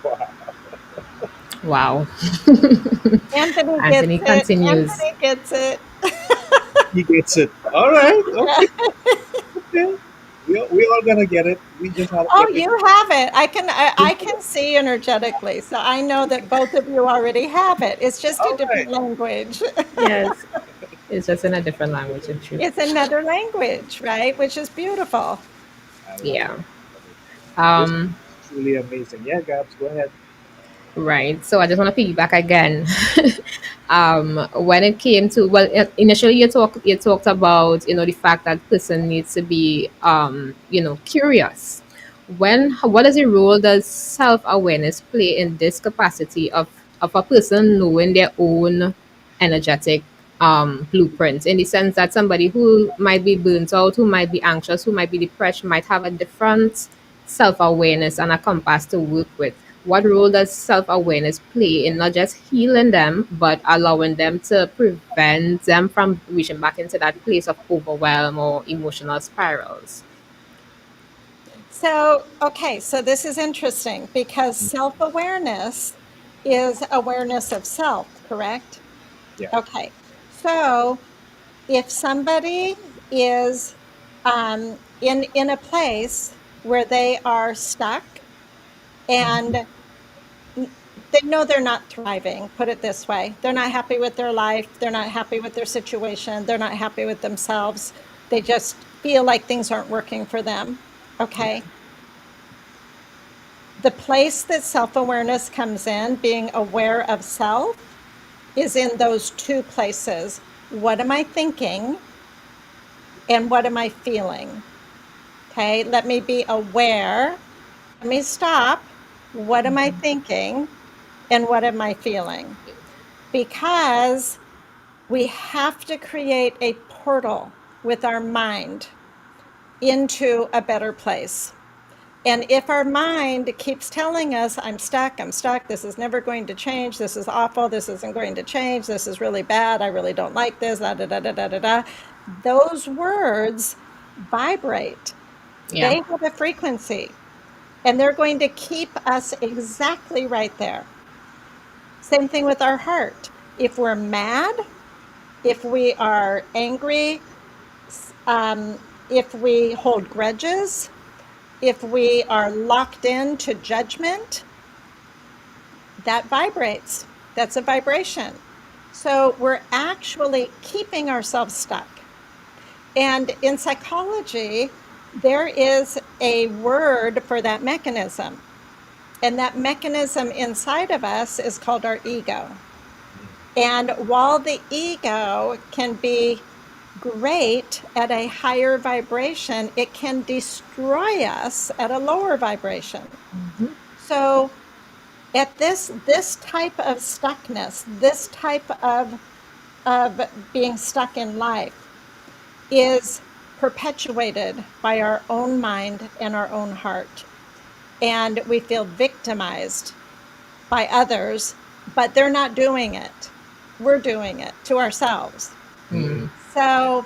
B: Wow.
C: Wow.
D: Anthony gets
C: Anthony
D: it.
C: continues.
D: Anthony gets it.
B: He gets it. All right.
D: Yeah.
B: Okay. Okay. We all gonna get it. We just have to
D: Oh,
B: get
D: you
B: it.
D: have it. I can see energetically. So I know that both of you already have it. It's just a
B: All right.
D: different language.
C: Yes. It's just in a different language in truth.
D: It's another language, right? Which is beautiful.
B: I love it.
C: Yeah.
B: Love it. This is
C: Um,
B: truly amazing. Yeah, Gabs, go ahead.
C: right. So I just want to piggyback again. When it came to, well, initially you talked about, the fact that person needs to be curious. What is the role does self-awareness play in this capacity of a person knowing their own energetic blueprint, in the sense that somebody who might be burnt out, who might be anxious, who might be depressed, might have a different self-awareness and a compass to work with? What role does self-awareness play in not just healing them, but allowing them to prevent them from reaching back into that place of overwhelm or emotional spirals?
D: So, okay, so this is interesting because self-awareness is awareness of self, correct?
B: Yeah.
D: Okay. So, if somebody is in a place where they are stuck and they know they're not thriving, put it this way, they're not happy with their life, they're not happy with their situation, they're not happy with themselves, they just feel like things aren't working for them.
C: Yeah.
D: Okay. The place that self awareness comes in, being aware of self, is in those two places. What am I thinking? And what am I feeling? Okay, let me be aware. Let me stop. What am I thinking? And what am I feeling? Because we have to create a portal with our mind into a better place. And if our mind keeps telling us, I'm stuck, this is never going to change, this is awful, this isn't going to change, this is really bad, I really don't like this, da da da da da da da, those words vibrate.
C: Yeah.
D: They have a frequency and they're going to keep us exactly right there. Same thing with our heart. If we're mad, if we are angry, if we hold grudges, if we are locked into judgment, that vibrates. That's a vibration. So we're actually keeping ourselves stuck. And in psychology, there is a word for that mechanism. And that mechanism inside of us is called our ego. And while the ego can be great at a higher vibration, it can destroy us at a lower vibration. So at this type of stuckness, this type of being stuck in life is perpetuated by our own mind and our own heart. And we feel victimized by others, but they're not doing it. We're doing it to ourselves. So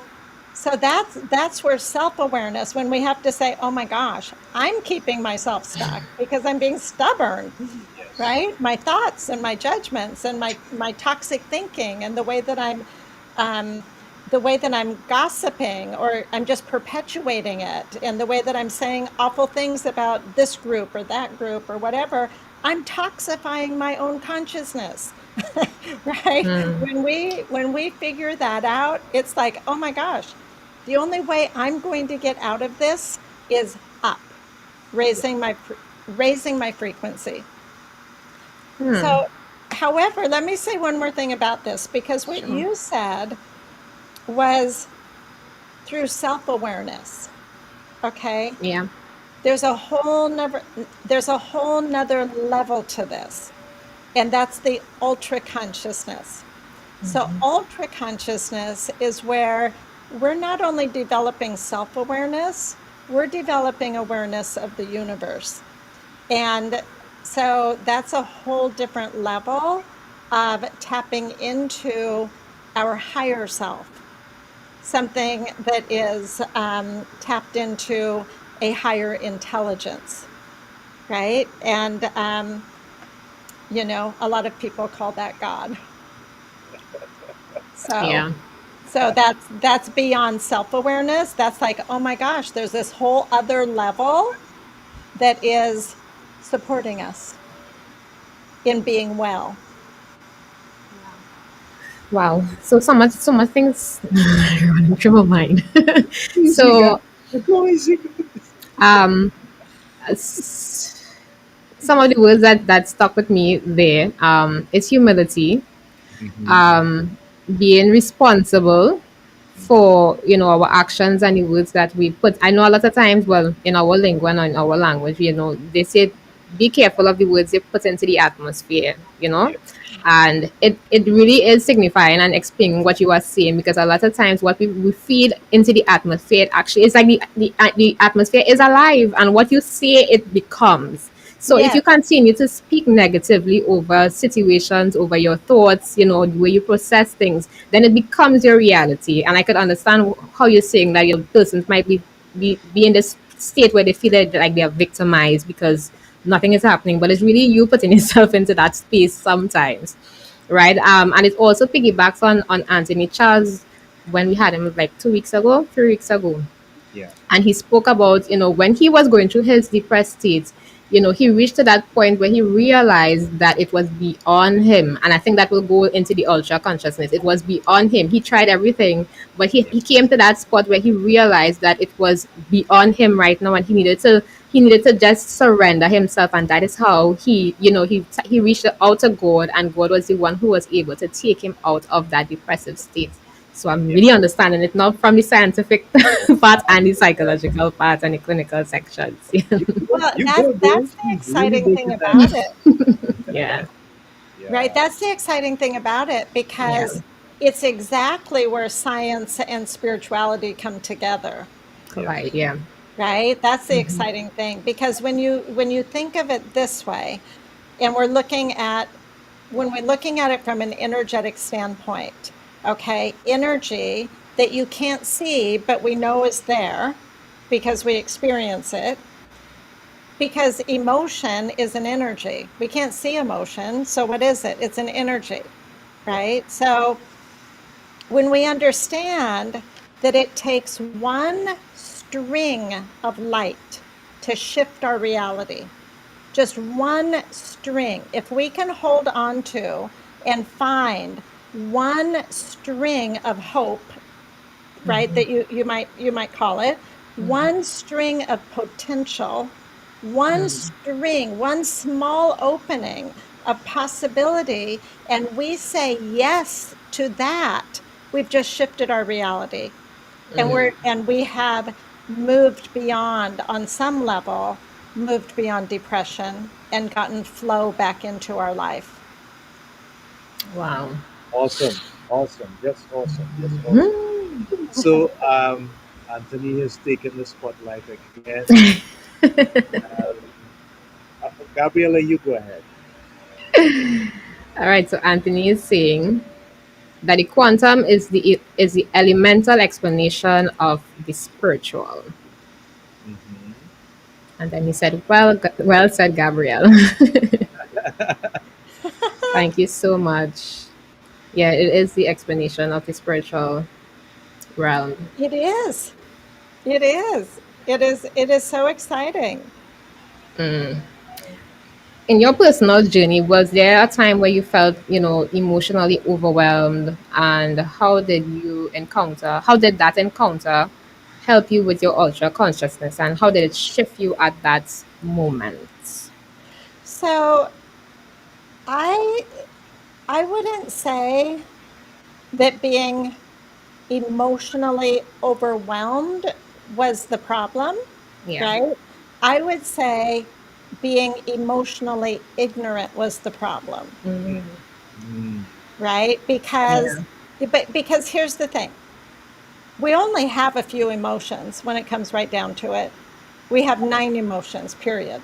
D: that's where self-awareness, when we have to say, oh my gosh, I'm keeping myself stuck because I'm being stubborn,
B: Yes.
D: right? My thoughts and my judgments and my toxic thinking and um, the way that I'm gossiping or I'm just perpetuating it, and the way that I'm saying awful things about this group or that group or whatever, I'm toxifying my own consciousness. Right? When we figure that out, it's like, oh my gosh, the only way I'm going to get out of this is up,
B: Yeah.
D: raising my frequency. So, however, let me say one more thing about this, because what
C: Sure.
D: you said was through self-awareness. Okay?
C: Yeah.
D: There's a whole nother level to this, and that's the ultra consciousness. So, ultra consciousness is where we're not only developing self awareness, we're developing awareness of the universe. And so that's a whole different level of tapping into our higher self, something that is tapped into a higher intelligence, right? And, a lot of people call that God. So,
C: Yeah.
D: so that's beyond self-awareness. That's like, oh my gosh, there's this whole other level that is supporting us in being well.
C: Wow. So much things running through my mind.
B: Easy, guys.
C: So
B: Go easy.
C: um s- some of the words that stuck with me there is humility,
B: Mm-hmm.
C: um being responsible for our actions and the words that we put. I know a lot of times, well, in our lingua and in our language, they say be careful of the words you put into the atmosphere.
B: Yeah.
C: And it really is signifying and explaining what you are saying, because a lot of times what we feed into the atmosphere, it actually is like the atmosphere is alive, and what you say it becomes. So if
D: Yes,
C: you continue to speak negatively over situations, over your thoughts, the way you process things, then it becomes your reality. And I could understand how you're saying that your persons might be in this state where they feel like they are victimized because nothing is happening, but it's really you putting yourself into that space sometimes, right? And it also piggybacks on Anthony Charles when we had him like 2 weeks ago, 3 weeks ago,
B: Yeah.
C: and he spoke about when he was going through his depressed state. He reached to that point where he realized that it was beyond him, and I think that will go into the ultra consciousness. It was beyond him. He tried everything, but
B: Yeah.
C: he came to that spot where he realized that it was beyond him right now, and he needed to just surrender himself. And that is how he reached out to God, and God was the one who was able to take him out of that depressive state. So I'm
B: Yeah.
C: really understanding it now from the scientific part and the psychological part and the clinical sections.
D: well,
B: You
D: that's
B: go, girl.
D: that's the
B: You really
D: exciting
B: break
D: thing
B: it down.
D: about it,
C: Yeah.
D: right?
B: Yeah.
D: That's the exciting thing about it,
C: Yeah.
D: because it's exactly where science and spirituality come together,
B: Yeah.
C: Collide. Yeah.
D: right? That's the exciting thing, because when you think of it this way, and when we're looking at it from an energetic standpoint, okay, energy that you can't see but we know is there because we experience it, because emotion is an energy. We can't see emotion, so what is it? It's an energy,
B: Yeah.
D: right? So when we understand that it takes one string of light to shift our reality, just one string, if we can hold on to and find one string of hope, right, that you might call it, one string of potential, one string, one small opening of possibility, and we say yes to that, we've just shifted our reality. And we have moved beyond, on some level, moved beyond depression and gotten flow back into our life.
C: Wow.
B: Awesome. Awesome. Just awesome. Just awesome. So, Anthony has taken the spotlight again. Um, Gabriella, you go ahead.
C: All right. So Anthony is saying that the quantum is the elemental explanation of the spiritual.
B: Hmm.
C: And then he said, well said, Gabrielle. Thank you so much. Yeah, it is the explanation of the spiritual realm.
D: It is. It is. It is so exciting.
C: In your personal journey, was there a time where you felt, emotionally overwhelmed? And how did that encounter help you with your ultra consciousness? And how did it shift you at that moment?
D: So I I wouldn't say that being emotionally overwhelmed was the problem,
C: Yeah.
D: right? I would say being emotionally ignorant was the problem,
B: Mm.
D: right?
C: Yeah.
D: Because here's the thing. We only have a few emotions when it comes right down to it. We have 9 emotions, period,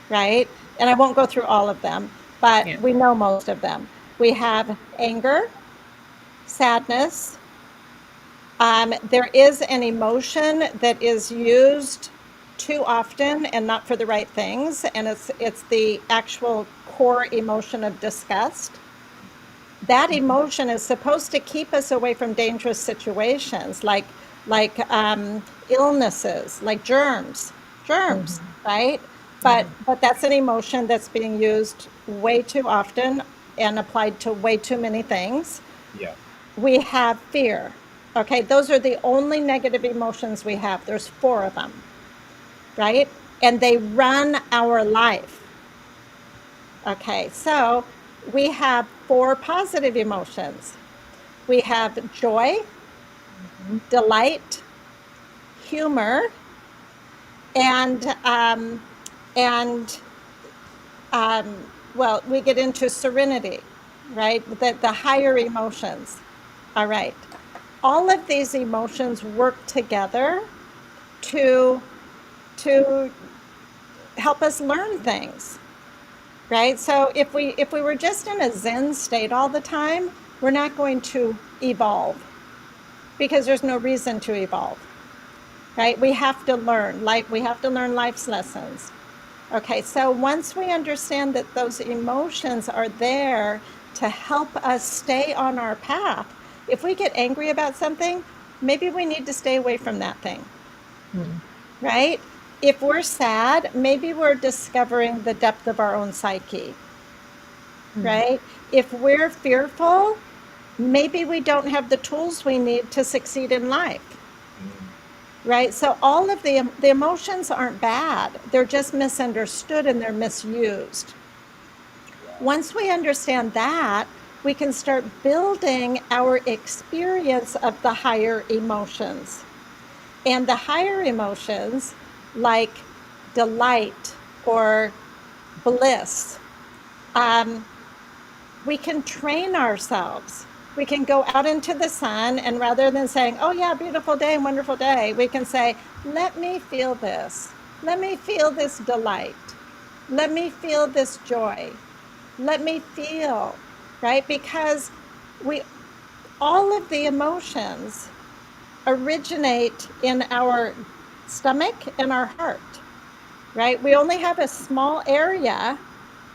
D: right? And I won't go through all of them, but
C: Yeah.
D: we know most of them. We have anger, sadness. There is an emotion that is used too often and not for the right things, and it's the actual core emotion of disgust. That emotion is supposed to keep us away from dangerous situations like illnesses, like germs, right? But that's an emotion that's being used way too often and applied to way too many things.
B: Yeah.
D: We have fear. Okay, those are the only negative emotions we have. There's 4 of them, right? And they run our life. Okay, so we have 4 positive emotions. We have joy, delight, humor, and and well, we get into serenity, right? The higher emotions. All right. All of these emotions work together to help us learn things, right? So if we were just in a Zen state all the time, we're not going to evolve because there's no reason to evolve, right? We have to learn, we have to learn life's lessons. Okay, so once we understand that those emotions are there to help us stay on our path, if we get angry about something, maybe we need to stay away from that thing, right? If we're sad, maybe we're discovering the depth of our own psyche, right? If we're fearful, maybe we don't have the tools we need to succeed in life, right? So all of the emotions aren't bad. They're just misunderstood and they're misused. Once we understand that, we can start building our experience of the higher emotions. And the higher emotions, like delight or bliss, we can train ourselves. We can go out into the sun, and rather than saying, oh yeah, beautiful day, wonderful day, we can say, let me feel this. Let me feel this delight. Let me feel this joy. Let me feel, right? Because all of the emotions originate in our stomach and our heart, right? We only have a small area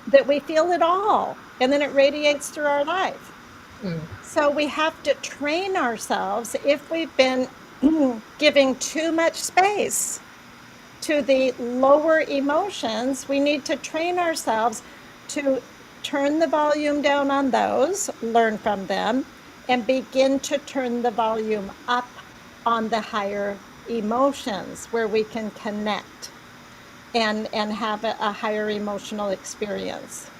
D: that we feel it all, and then it radiates through our life. So we have to train ourselves. If we've been giving too much space to the lower emotions, we need to train ourselves to turn the volume down on those, learn from them, and begin to turn the volume up on the higher emotions where we can connect and have a higher emotional experience.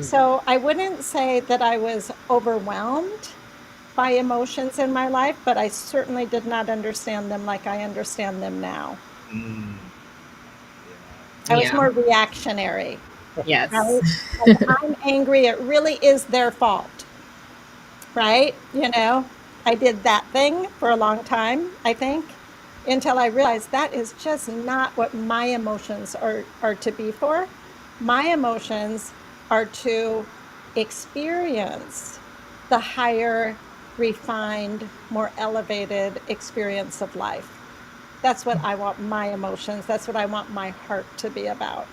D: So I wouldn't say that I was overwhelmed by emotions in my life, but I certainly did not understand them like I understand them now. I was
C: Yeah.
D: more reactionary.
C: Yes.
D: Right? Like, I'm angry, it really is their fault, right? I did that thing for a long time, I think, until I realized that is just not what my emotions are to be for. My emotions are to experience the higher, refined, more elevated experience of life. That's what I want my emotions, that's what I want my heart to be about.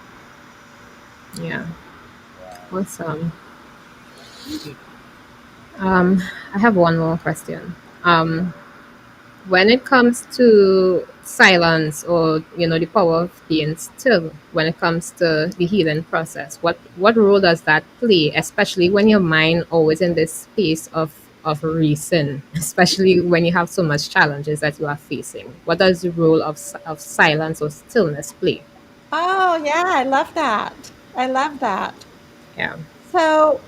C: Yeah. Awesome. I have one more question. When it comes to silence, or the power of being still, when it comes to the healing process, what role does that play, especially when your mind always in this space of reason, especially when you have so much challenges that you are facing? What does the role of silence or stillness play?
D: Oh, yeah, I love that. I love that.
C: Yeah.
D: So,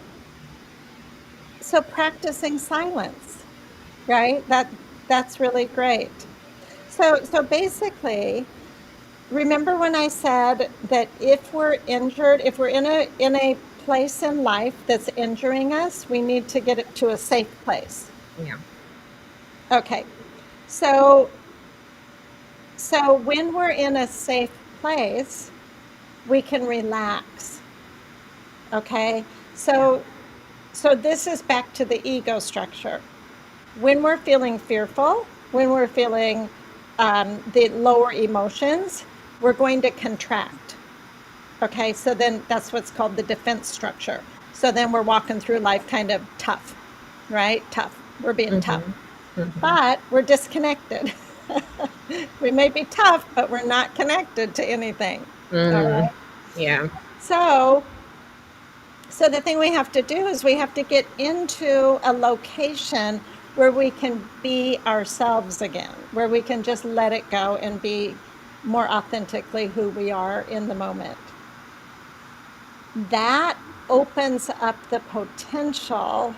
D: so practicing silence, right? That's really great. So basically, remember when I said that if we're injured, if we're in a place in life that's injuring us, we need to get it to a safe place.
C: Yeah.
D: Okay. So when we're in a safe place, we can relax. Okay? So this is back to the ego structure. When we're feeling fearful, when we're feeling the lower emotions, we're going to contract. Okay, so then that's what's called the defense structure. So then we're walking through life kind of tough, right? Tough. We're being tough, but we're disconnected. We may be tough, but we're not connected to anything. All right.
C: Yeah.
D: So, so the thing we have to do is we have to get into a location where we can be ourselves again, where we can just let it go and be more authentically who we are in the moment. That opens up the potential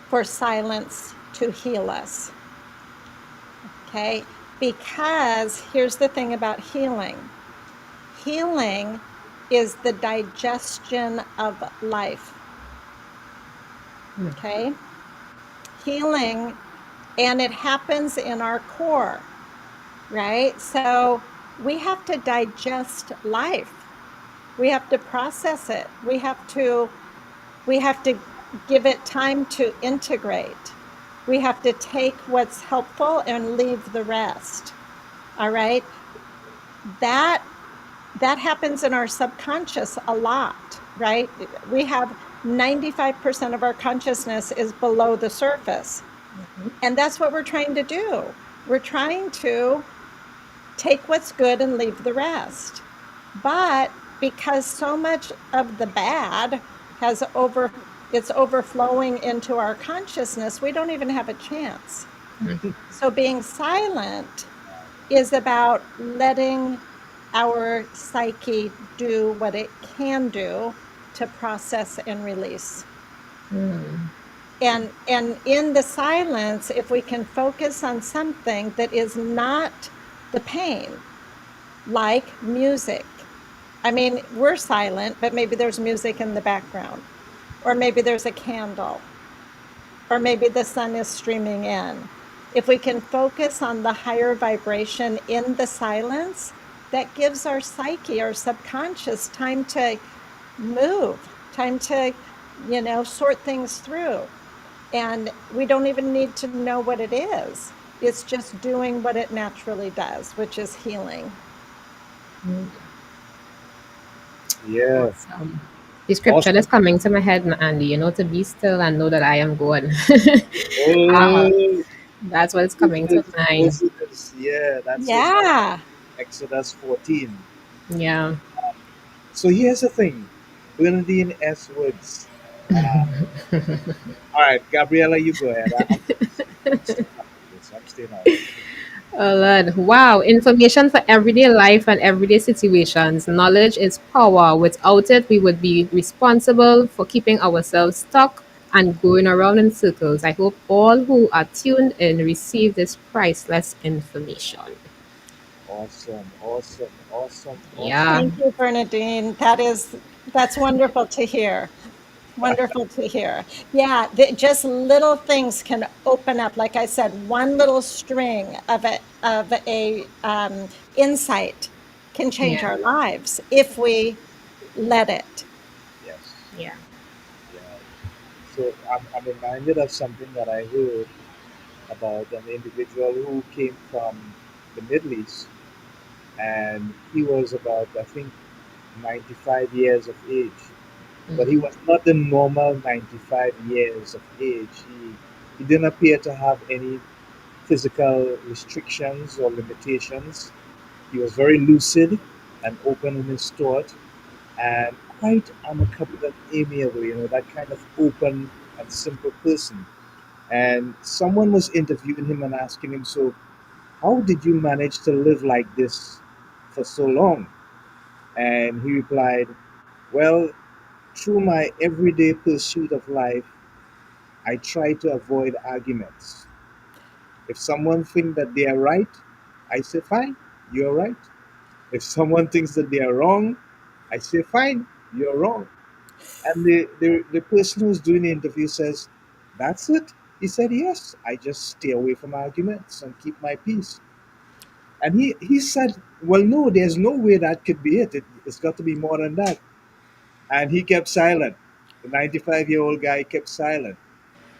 D: for silence to heal us. Okay? Because here's the thing about healing healing is the digestion of life. Okay? Healing, and it happens in our core, right? So we have to digest life. We have to process it. We have to give it time to integrate. We have to take what's helpful and leave the rest. All right? That happens in our subconscious a lot, right? We have 95% of our consciousness is below the surface. And that's what we're trying to do. We're trying to take what's good and leave the rest. But because so much of the bad it's overflowing into our consciousness, we don't even have a chance. So being silent is about letting our psyche do what it can do to process and release. And in the silence, if we can focus on something that is not the pain, like music. I mean, we're silent, but maybe there's music in the background, or maybe there's a candle, or maybe the sun is streaming in. If we can focus on the higher vibration in the silence, that gives our psyche, our subconscious, time to move, time to, sort things through. And we don't even need to know what it is. It's just doing what it naturally does, which is healing.
B: Yeah.
C: Awesome. The scripture
B: Awesome.
C: that's coming to my head, Andy, to be still and know that I am God. uh,
B: Oh,
C: that's what's coming to mind.
B: Moses. Yeah, that's in
D: Yeah.
B: Exodus 14.
C: Yeah.
B: So here's the thing, Bernadine S. Woods. All right, Gabriella, you go ahead. I'm staying out of this. I'm staying out of this.
C: Oh Lord. Wow. Information for everyday life and everyday situations. Knowledge is power. Without it, we would be responsible for keeping ourselves stuck and going around in circles. I hope all who are tuned in receive this priceless information.
B: Awesome, awesome, awesome, awesome.
C: Yeah.
D: Thank you, Bernadine. That's wonderful to hear. Wonderful to hear. Yeah, just little things can open up. Like I said, one little string of a insight can change
C: Yeah.
D: our lives if we let it.
B: Yes,
C: Yeah.
B: yeah. So I'm reminded of something that I heard about an individual who came from the Middle East, and he was about, I think, 95 years of age. But he was not the normal 95 years of age. He didn't appear to have any physical restrictions or limitations. He was very lucid and open in his thought and quite amicable and amiable, that kind of open and simple person. And someone was interviewing him and asking him, so, how did you manage to live like this for so long? And he replied, well, through my everyday pursuit of life, I try to avoid arguments. If someone thinks that they are right, I say, fine, you're right. If someone thinks that they are wrong, I say, fine, you're wrong. And the person who's doing the interview says, that's it? He said, yes, I just stay away from arguments and keep my peace. And he said, well, no, there's no way that could be it's got to be more than that. And he kept silent. The 95-year-old guy kept silent.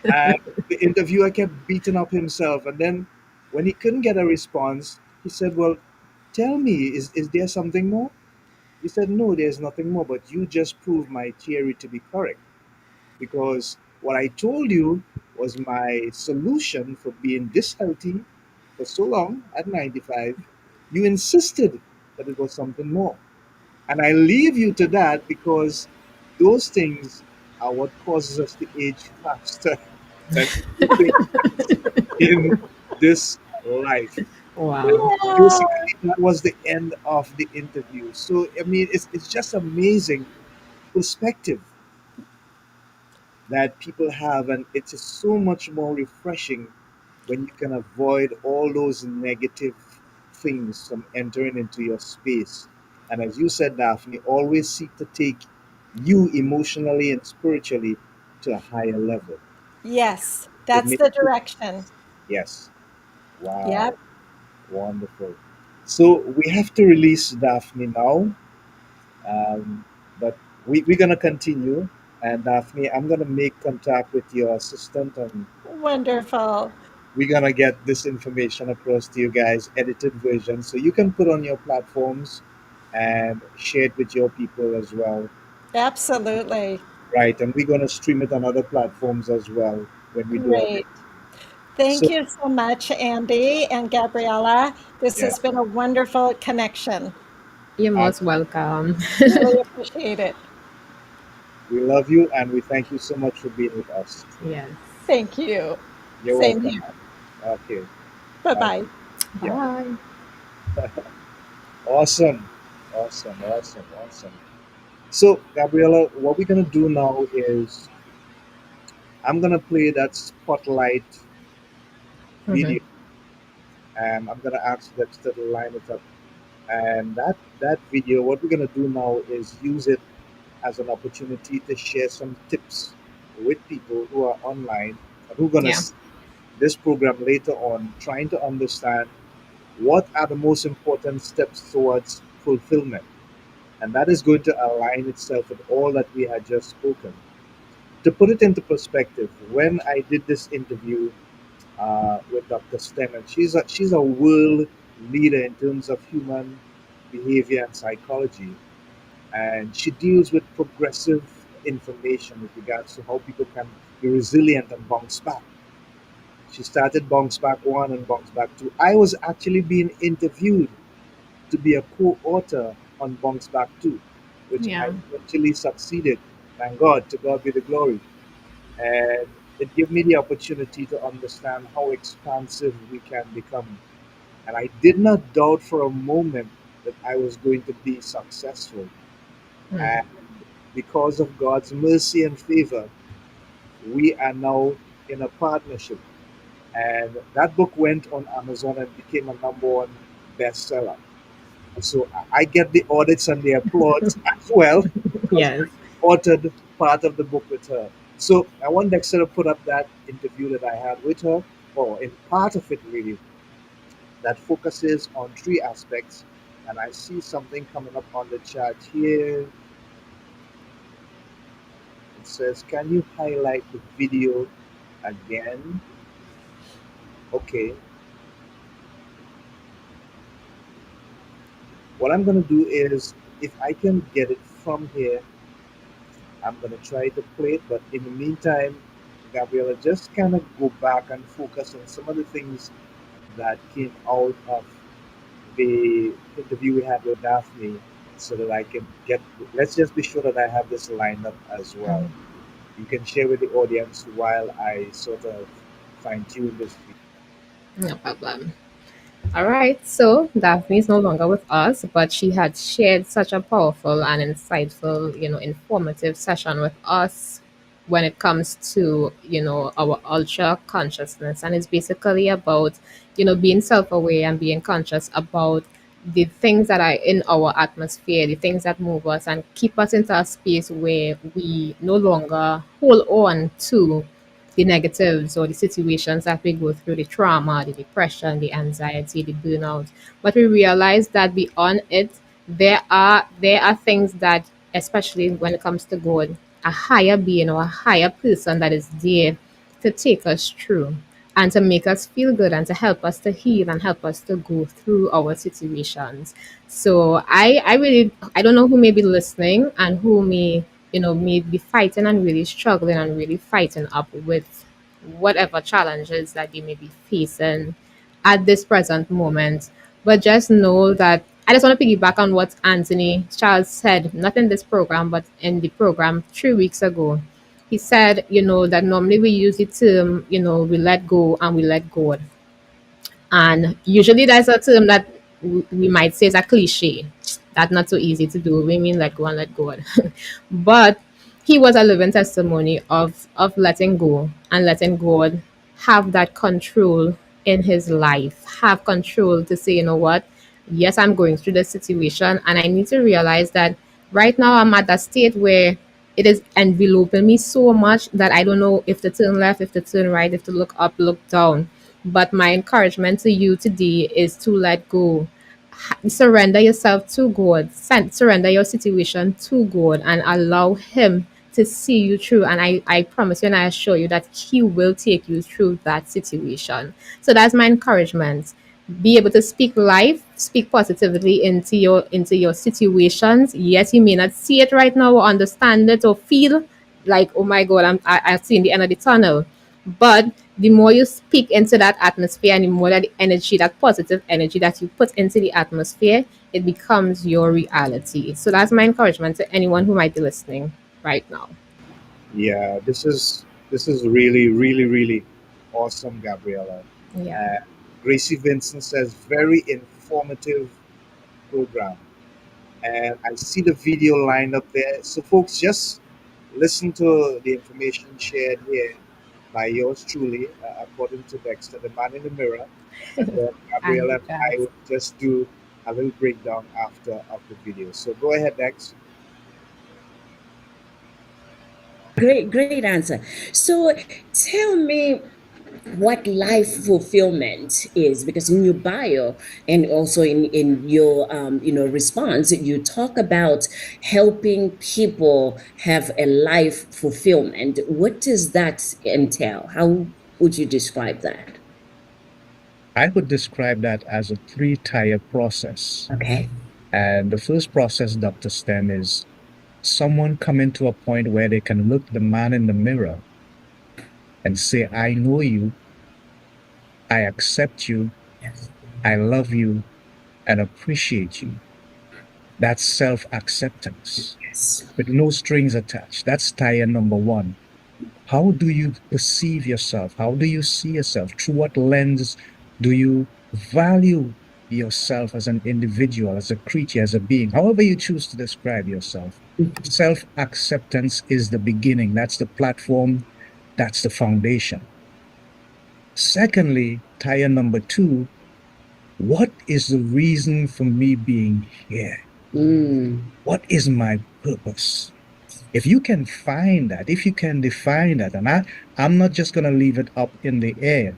B: And the interviewer kept beating up himself. And then when he couldn't get a response, he said, well, tell me, is there something more? He said, no, there's nothing more, but you just proved my theory to be correct. Because what I told you was my solution for being this healthy for so long at 95. You insisted that it was something more. And I leave you to that because those things are what causes us to age faster than anything else in this life.
C: Wow.
D: Yeah.
B: Basically, that was the end of the interview. So, I mean, it's just amazing perspective that people have, and it's just so much more refreshing when you can avoid all those negative things from entering into your space. And as you said, Daphne, always seek to take you emotionally and spiritually to a higher level.
D: Yes,
B: It
D: that's
B: makes
D: the direction.
B: yes, wow,
D: Yep.
B: wonderful. So we have to release Daphne now, um, but we're gonna continue. And Daphne, I'm gonna make contact with your assistant, and
D: Wonderful.
B: we're gonna get this information across to you guys, edited version, so you can put on your platforms and share it with your people as well.
D: Absolutely.
B: Right, and we're gonna stream it on other platforms as well when we do our bit.
D: Great. Thank
B: So
D: you so much, Andy and Gabriella. This
B: yeah,
D: has been a wonderful connection.
C: You're
B: and
C: most welcome.
D: Really appreciate it.
B: we love you and we thank you so much for being with us.
C: Yes.
D: Thank you.
B: You're
D: Same
B: welcome.
D: here.
B: Okay,
D: Bye
B: okay,
D: bye.
B: yeah,
C: Bye.
B: awesome, awesome, awesome, awesome. So Gabriella, what we're gonna do now is I'm gonna play that spotlight
C: Hmm.
B: video, and I'm gonna ask Dexter to line it up. And that video, what we're gonna do now is use it as an opportunity to share some tips with people who are online and who are gonna
C: Yeah.
B: see this program later on, trying to understand what are the most important steps towards fulfillment. And that is going to align itself with all that we had just spoken. To put it into perspective, when I did this interview with Dr. Stem, and she's a world leader in terms of human behavior and psychology, and she deals with progressive information with regards to how people can be resilient and bounce back. She started Bounce Back One and Bounce Back Two. I was actually being interviewed to be a co-author on Bounce Back Two, which I
C: Yeah.
B: eventually succeeded. Thank God, to God be the glory. And it gave me the opportunity to understand how expansive we can become. And I did not doubt for a moment that I was going to be successful.
C: Mm.
B: And because of God's mercy and favor, we are now in a partnership. And that book went on Amazon and became a number one bestseller. So I get the audits and the applause as well because
C: Yes.
B: I authored part of the book with her. So I want Dexter to put up that interview that I had with her, or in part of it really, that focuses on three aspects. And I see something coming up on the chat here. It says, can you highlight the video again? Okay. What I'm going to do is, if I can get it from here, I'm going to try to play it. But in the meantime, Gabriella, just kind of go back and focus on some of the things that came out of the interview we had with Daphne so that I can get, let's just be sure that I have this lined up as well. You can share with the audience while I sort of fine tune this video.
C: No problem. All right, so Daphne is no longer with us, but she had shared such a powerful and insightful, informative session with us when it comes to, our ultra consciousness. And it's basically about, being self aware and being conscious about the things that are in our atmosphere, the things that move us and keep us into a space where we no longer hold on to the negatives or the situations that we go through, the trauma, the depression, the anxiety, the burnout. But we realize that beyond it, there are things that, especially when it comes to God, a higher being or a higher person that is there to take us through. and to make us feel good and to help us to heal and help us to go through our situations. So I really, I don't know who may be listening and who may, may be fighting and really struggling and really fighting up with whatever challenges that they may be facing at this present moment. But just know that I just want to piggyback on what Anthony Charles said, not in this program, but in the program 3 weeks ago. He said, that normally we use the term, we let go and we let God. And usually that's a term that we might say is a cliche. That's not so easy to do. We mean let go and let God. But he was a living testimony of letting go and letting God have that control in his life, have control to say, what, yes, I'm going through this situation and I need to realize that right now I'm at that state where it is enveloping me so much that I don't know if to turn left, if to turn right, if to look up, look down. But my encouragement to you today is to let go. Surrender yourself to God. Surrender your situation to God and allow Him to see you through. And I promise you and I assure you that He will take you through that situation. So that's my encouragement. Be able to speak life, speak positively into your situations. Yes, you may not see it right now or understand it or feel like, oh my God, I've seen the end of the tunnel. But the more you speak into that atmosphere and the more that the energy, that positive energy that you put into the atmosphere, it becomes your reality. So that's my encouragement to anyone who might be listening right now.
B: Yeah, this is really, really, really awesome, Gabriella.
C: Yeah.
B: Uh, Gracie Vincent says very informative program, and I see the video lined up there. So, folks, just listen to the information shared here by yours truly, according to Dexter, the man in the mirror, and then
C: And
B: Gabriella
C: it
B: and I
C: does.
B: will just do a little breakdown after of the video. So, go ahead, Dex.
A: Great answer. So tell me what life fulfillment is, because in your bio and also in your response, you talk about helping people have a life fulfillment. What does that entail? How would you describe that?
E: I would describe that as a three-tier process.
A: Okay.
E: And the first process, Dr. Sten, is someone coming to a point where they can look the man in the mirror and say, I know you, I accept you,
A: Yes.
E: I love you, and appreciate you. That's self acceptance
A: Yes.
E: with no strings attached. That's tier number one. How do you perceive yourself? How do you see yourself? Through what lens do you value yourself as an individual, as a creature, as a being, however you choose to describe yourself? Self acceptance is the beginning. That's the platform. That's the foundation. Secondly, tier number two, what is the reason for me being here?
A: Mm.
E: What is my purpose? If you can find that, if you can define that, and I'm not just going to leave it up in the air.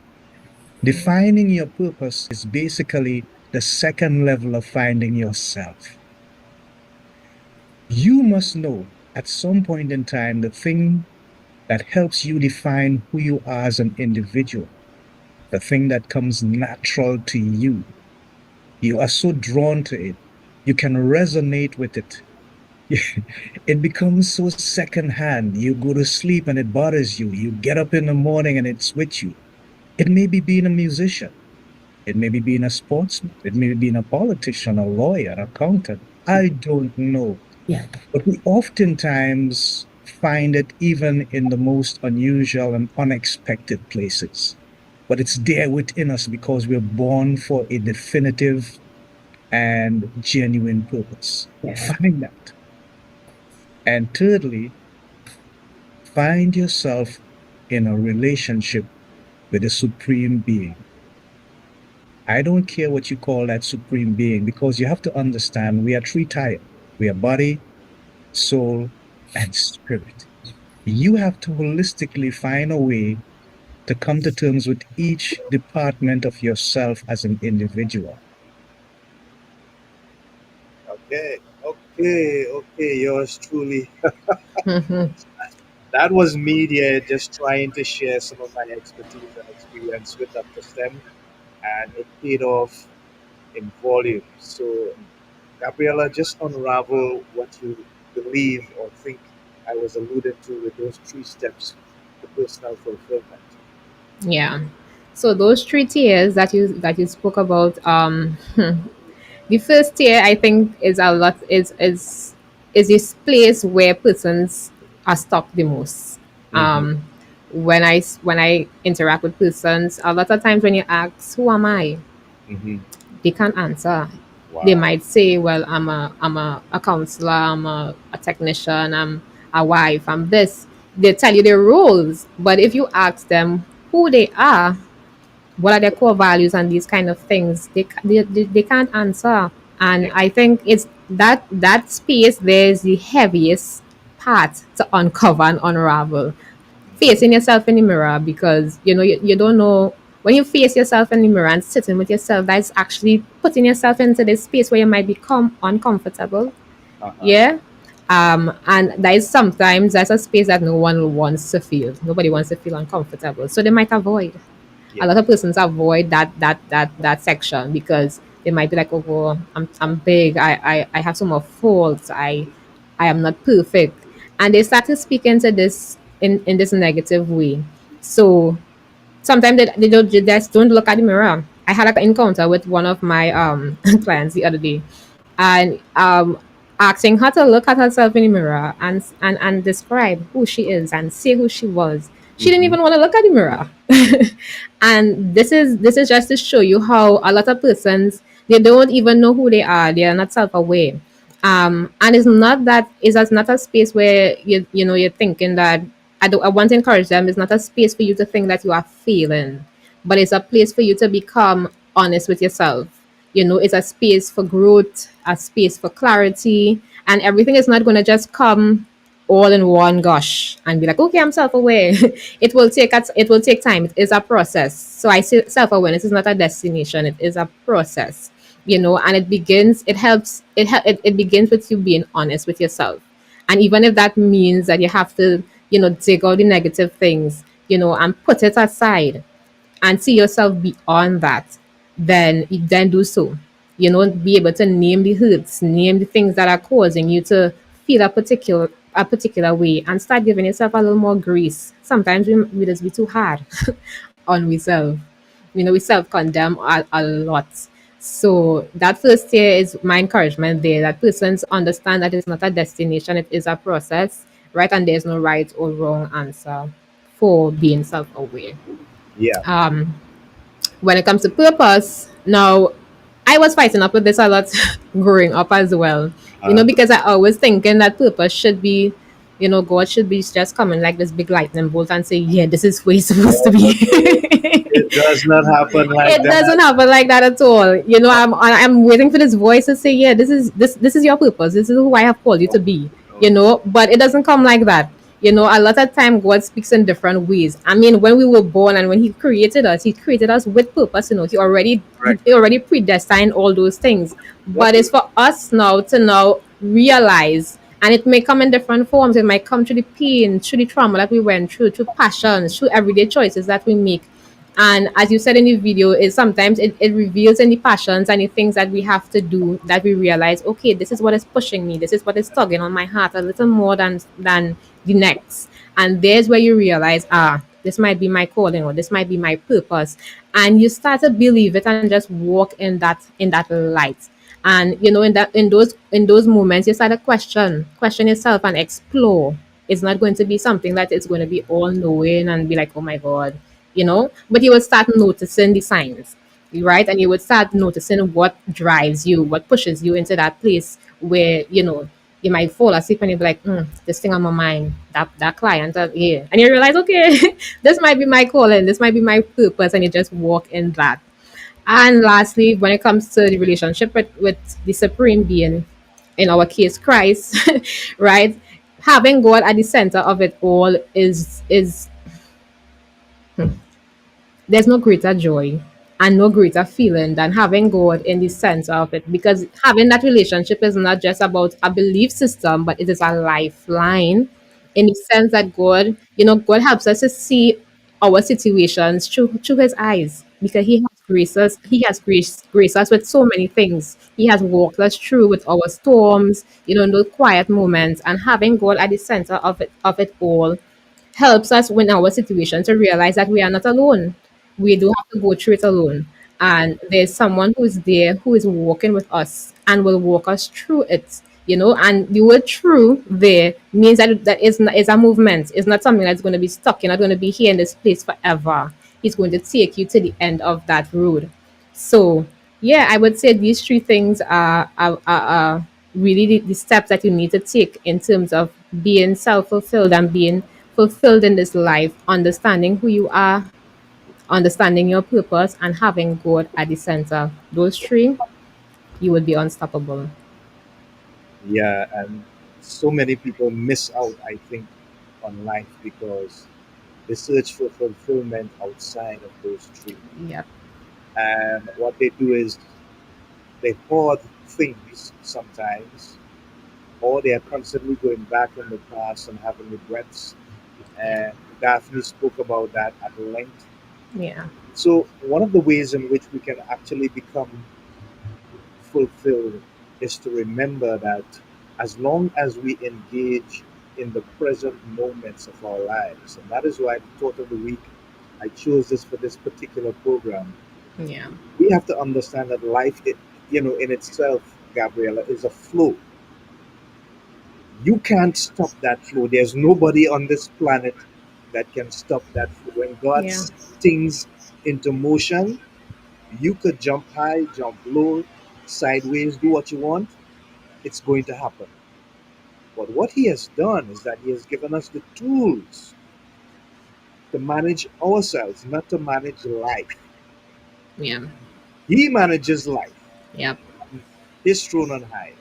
E: Defining your purpose is basically the second level of finding yourself. You must know at some point in time the thing that helps you define who you are as an individual, the thing that comes natural to you. You are so drawn to it. You can resonate with it. It becomes so secondhand. You go to sleep and it bothers you. You get up in the morning and it's with you. It may be being a musician. It may be being a sportsman. It may be being a politician, a lawyer, an accountant. I don't know.
A: Yeah.
E: But we oftentimes find it even in the most unusual and unexpected places. But it's there within us because we're born for a definitive and genuine purpose.
A: Yes.
E: Find that. And thirdly, find yourself in a relationship with a supreme being. I don't care what you call that supreme being, because you have to understand we are three tiers. We are body, soul, and spirit. You have to holistically find a way to come to terms with each department of yourself as an individual.
B: Okay, okay, okay. Yours truly. That was me there, just trying to share some of my expertise and experience with Dr. STEM, and it paid off in volume. So, Gabriella, just unravel what you believe or think I was alluding to with those three steps to personal fulfillment.
C: Yeah. So those 3 tiers that you spoke about, the first tier I think is a lot is this place where persons are stuck the most.
B: Mm-hmm.
C: When I interact with persons, a lot of times when you ask, "Who am I?"
B: Mm-hmm.
C: they can't answer. They
B: Wow.
C: might say, "Well, I'm a counselor, I'm a technician, I'm a wife, I'm this." They tell you their roles, but if you ask them who they are, what are their core values and these kind of things, they can't answer. And
B: Yeah.
C: I think it's that space there is the heaviest part to uncover and unravel.
B: Mm-hmm.
C: Facing yourself in the mirror, because you don't know, when you face yourself in the mirror and sitting with yourself, that's actually putting yourself into this space where you might become uncomfortable.
B: Uh-huh.
C: Yeah. And that is sometimes that's a space that no one wants to feel. Nobody wants to feel uncomfortable, so they might avoid. A
B: Yeah.
C: lot of persons avoid that section because they might be like, "Oh, well, I'm big. I have some more faults. I am not perfect," and they start to speak into this in this negative way. So sometimes they just don't look at the mirror. I had an encounter with one of my clients the other day, and asking her to look at herself in the mirror and describe who she is and say who she was. She didn't
B: Mm-hmm.
C: even want to look at the mirror. And this is just to show you how a lot of persons, they don't even know who they are. They are not self-aware. And it's not that, it's just not a space where you're thinking that, I want to encourage them. It's not a space for you to think that you are failing, but it's a place for you to become honest with yourself. It's a space for growth, a space for clarity, and everything is not going to just come all in one gush and be like, "Okay, I'm self-aware." It will take time. It is a process. So I say self-awareness is not a destination, it is a process. And it begins with you being honest with yourself. And even if that means that you have to, take all the negative things, and put it aside and see yourself beyond that, then do so. Be able to name the hurts, name the things that are causing you to feel a particular way, and start giving yourself a little more grace. Sometimes we just be too hard on ourselves. We self-condemn a lot. So that first year is my encouragement there, that persons understand that it's not a destination, it is a process, right? And there's no right or wrong answer for being self-aware.
B: Yeah.
C: When it comes to purpose, now, I was fighting up with this a lot growing up as well.
B: Uh,
C: Because I always thinking that purpose should be, God should be just coming like this big lightning bolt and say, "Yeah, this is where you're supposed to be."
B: it does not happen like
C: It
B: that.
C: doesn't happen like that at all. I'm waiting for this voice to say, "Yeah, this is your purpose. This is who I have called you
B: No,
C: to be."
B: no.
C: But it doesn't come like that. A lot of time God speaks in different ways. I mean, when we were born and when He created us with purpose.
B: Correct.
C: He already predestined all those things.
B: What
C: But it's
B: if,
C: for us now to now realize, and it may come in different forms. It might come through the pain, through the trauma that we went through passions, through everyday choices that we make. And as you said in the video, is sometimes it reveals any passions and the things that we have to do, that we realize, okay, this is what is pushing me, this is what is tugging on my heart a little more than the next. And there's where you realize, this might be my calling, or this might be my purpose. And you start to believe it and just walk in that light. And in those moments, you start to question yourself and explore. It's not going to be something that is going to be all knowing and be like, "Oh my God," but you will start noticing the signs, right? And you would start noticing what drives you, what pushes you into that place where you might fall asleep and you'll be like, "This thing on my mind, that client, yeah," and you realize, okay, this might be my calling, this might be my purpose, and you just walk in that. And lastly, when it comes to the relationship with the supreme being, in our case, Christ, right? Having God at the center of it all is there's no greater joy and no greater feeling than having God in the center of it, because having that relationship is not just about a belief system, but it is a lifeline. in the sense that God, God helps us to see our situations through His eyes, because He has graced us with so many things. He has walked us through with our storms, in those quiet moments, and having God at the center of it all helps us in our situation to realize that we are not alone. We do have to go through it alone. And there's someone who's there who is walking with us and will walk us through it. And the word through there means that is a movement. It's not something that's going to be stuck. You're not going to be here in this place forever. He's going to take you to the end of that road. So, yeah, I would say these three things are really the steps that you need to take in terms of being self fulfilled and being fulfilled in this life, understanding who you are, understanding your purpose, and having God at the center. Those three, you would be unstoppable.
B: Yeah, and so many people miss out, I think, on life because they search for fulfillment outside of those three.
C: Yep.
B: And what they do is they hoard things sometimes, or they are constantly going back in the past and having regrets.
C: Yeah.
B: And Daphne spoke about that at length.
C: Yeah.
B: So, one of the ways in which we can actually become fulfilled is to remember that as long as we engage in the present moments of our lives, and that is why the thought of the week, I chose this for this particular program.
C: Yeah.
B: We have to understand that life, in itself, Gabriella, is a flow. You can't stop that flow. There's nobody on this planet that can stop that flow. When God
C: Yeah.
B: sets things into motion, you could jump high, jump low, sideways, do what you want. It's going to happen. But what He has done is that He has given us the tools to manage ourselves, not to manage life.
C: Yeah.
B: He manages life,
C: Yep.
B: His throne on high.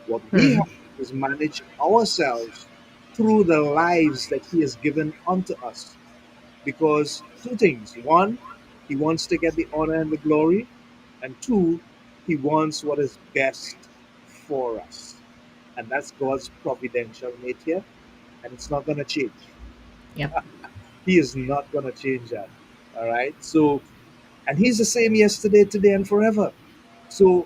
B: What we
C: Hmm.
B: have to do is manage ourselves through the lives that He has given unto us. Because two things: one, He wants to get the honor and the glory, and two, He wants what is best for us. And that's God's providential nature, and it's not going to change.
C: Yep.
B: He is not going to change that. All right. So, and He's the same yesterday, today, and forever. So,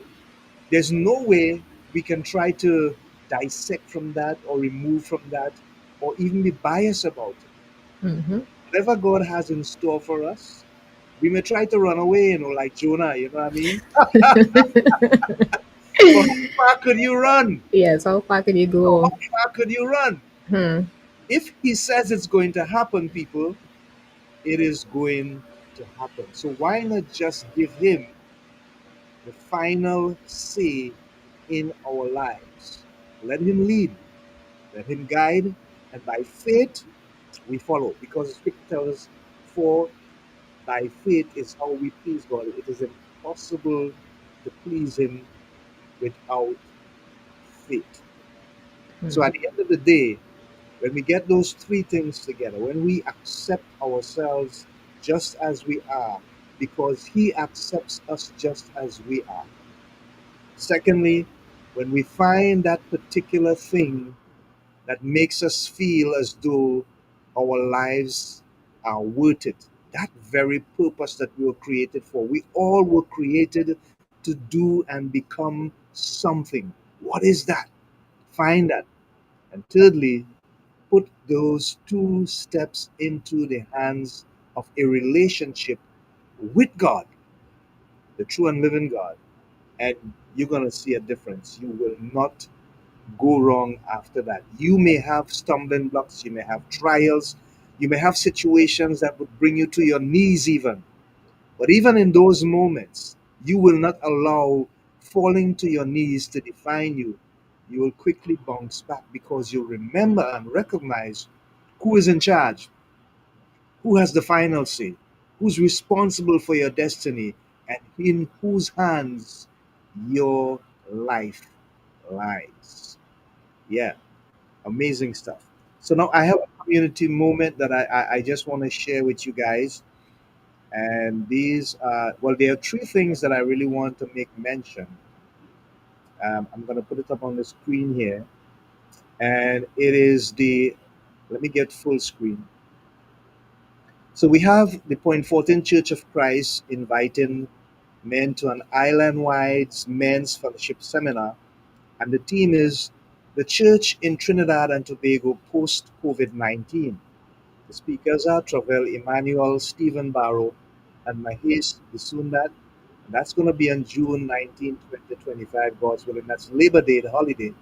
B: there's no way we can try to dissect from that or remove from that or even be biased about it.
C: Mm-hmm.
B: Whatever God has in store for us, we may try to run away, like Jonah, you know what I mean? But how far could you run?
C: Yes. How far can you
B: How
C: go?
B: far could you run?
C: Hmm.
B: If He says it's going to happen, people, it is going to happen. So why not just give Him the final say in our lives? Let Him lead, let Him guide, and by faith we follow. Because the scripture tells us, for by faith is how we please God. It is impossible to please Him without faith. So
C: Hmm.
B: at the end of the day, when we get those three things together, when we accept ourselves just as we are, because He accepts us just as we are. Secondly, when we find that particular thing that makes us feel as though our lives are worth it, that very purpose that we were created for, we all were created to do and become something. What is that? Find that. And thirdly, put those two steps into the hands of a relationship with God, the true and living God, and you're going to see a difference. You will not go wrong after that. You may have stumbling blocks, you may have trials, you may have situations that would bring you to your knees, even. But even in those moments, you will not allow falling to your knees to define you. You will quickly bounce back because you remember and recognize who is in charge, who has the final say, who's responsible for your destiny, and in whose hands your life lies. Yeah, amazing stuff. So now I have a community moment that I just want to share with you guys. And these are, well, there are three things that I really want to make mention. I'm going to put it up on the screen here. And it is the Let me get full screen. So we have the Point 14 Church of Christ inviting men to an island-wide men's fellowship seminar, and the theme is the church in Trinidad and Tobago post COVID-19. The speakers are Travel Emmanuel, Stephen Barrow, and Mahesh Bisundat. And that's going to be on June 19th, 2025, God's willing. That's Labor Day, the holiday,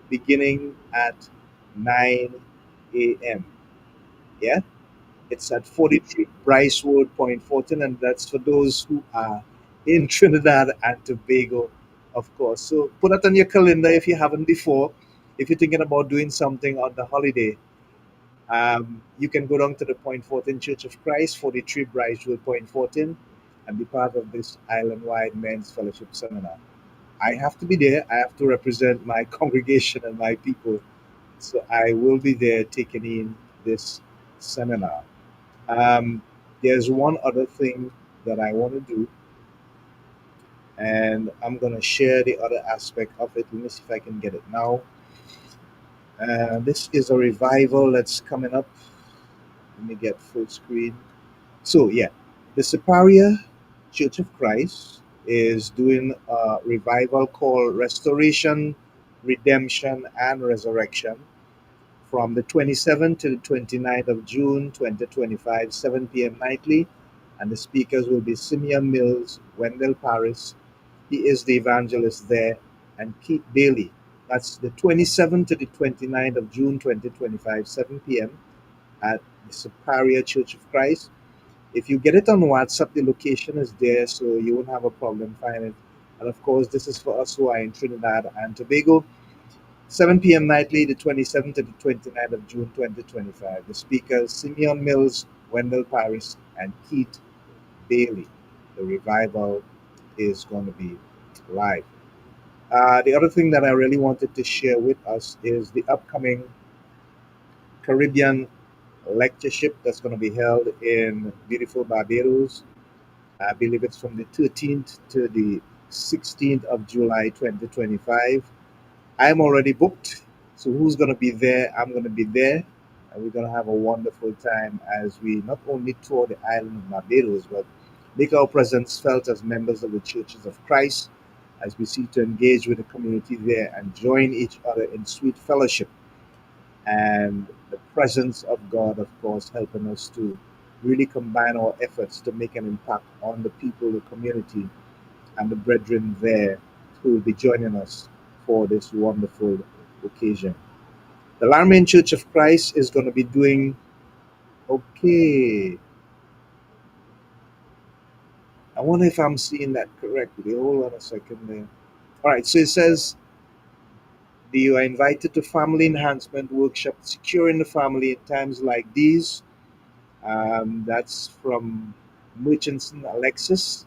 B: beginning at 9 a.m. Yeah, it's at 43 Bryce Road, Point Fortin, and that's for those who are in Trinidad and Tobago, of course. So put that on your calendar if you haven't before. If you're thinking about doing something on the holiday, you can go down to the Point Fortin Church of Christ, 43 Bryce Road, Point Fortin, and be part of this island-wide men's fellowship seminar. I have to be there. I have to represent my congregation and my people. So I will be there taking in this seminar. Um, there's one other thing that I want to do, and I'm going to share the other aspect of it. Let me see if I can get it now. This is a revival that's coming up. Let me get full screen. So, yeah, the Separia Church of Christ is doing a revival called Restoration, Redemption, and Resurrection from the 27th to the 29th of June 2025, 7 p.m. nightly. And the speakers will be Simeon Mills, Wendell Paris, he is the evangelist there, and Keith Bailey. That's the 27th to the 29th of June 2025, 7 p.m. at the Superior Church of Christ. If you get it on WhatsApp, the location is there, so you won't have a problem finding it. And of course, this is for us who are in Trinidad and Tobago. 7 p.m. nightly, the 27th to the 29th of June 2025. The speakers, Simeon Mills, Wendell Paris, and Keith Bailey. The revival is going to be live. The other thing that I really wanted to share with us is the upcoming Caribbean lectureship that's going to be held in beautiful Barbados. I believe it's from the 13th to the 16th of July 2025. I'm already booked. So who's going to be there? I'm going to be there. And we're going to have a wonderful time as we not only tour the island of Barbados, but make our presence felt as members of the Churches of Christ as we seek to engage with the community there and join each other in sweet fellowship. And the presence of God, of course, helping us to really combine our efforts to make an impact on the people, the community, and the brethren there who will be joining us for this wonderful occasion. The Larmain Church of Christ is going to be doing okay. I wonder if I'm seeing that correctly. Hold on a second there. All right, so it says you are invited to family enhancement workshop, securing the family in times like these. That's from Murchison Alexis,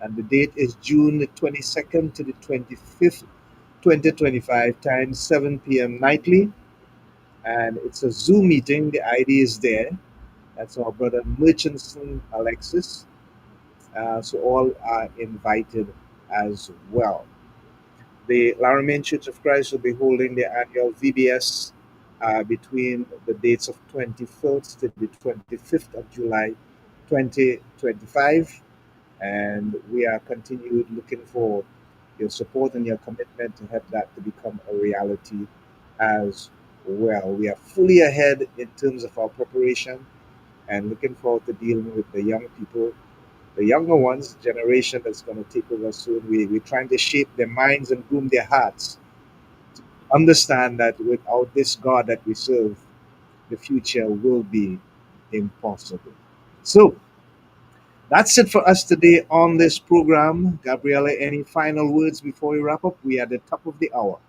B: and the date is June the 22nd to the 25th, 2025, time 7 p.m. nightly. And it's a Zoom meeting. The ID is there. That's our brother Murchison Alexis. So all are invited as well. The Laramie Church of Christ will be holding their annual VBS between the dates of 21st to the 25th of July 2025. And we are continued looking for your support and your commitment to help that to become a reality as well. We are fully ahead in terms of our preparation and looking forward to dealing with the young people, the younger ones, generation that's going to take over soon. We're trying to shape their minds and groom their hearts. Understand that without this God that we serve, the future will be impossible. So that's it for us today on this program. Gabriella, any final words before we wrap up? We are at the top of the hour.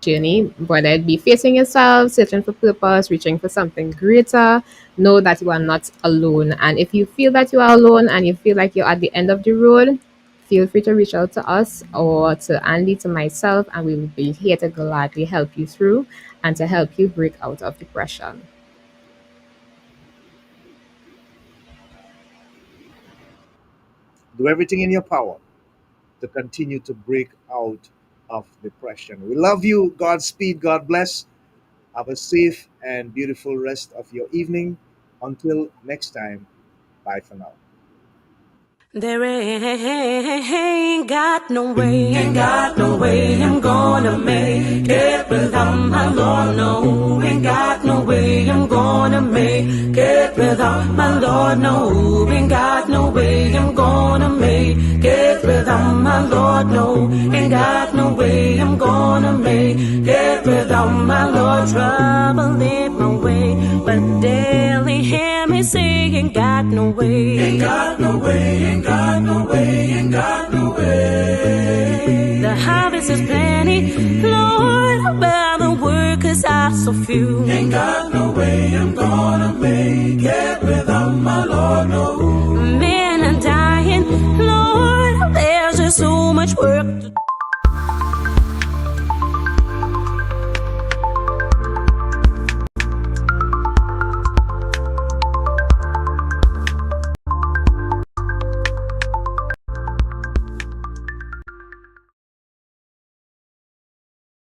C: Journey, whether it be facing yourself, searching for purpose, reaching for something greater, know that you are not alone. And if you feel that you are alone and you feel like you're at the end of the road, feel free to reach out to us or to Andy, to myself, and we will be here to gladly help you through and to help you break out of depression.
B: Do everything in your power to continue to break out of depression. We love you. Godspeed. God bless. Have a safe and beautiful rest of your evening. Until next time, bye for now.
A: There ain't got no way, ain't got no way I'm gonna make it without my Lord. No, ain't got no way I'm gonna make it without my Lord. No, ain't got no way I'm gonna make it without my Lord. No, ain't got no way I'm gonna make it without my Lord. Trouble in my way, but daily hear me say, ain't got no way, ain't got no way, ain't got no way, ain't got no way. The harvest is plenty, Lord, but the workers are so few. Ain't got no way I'm gonna make it.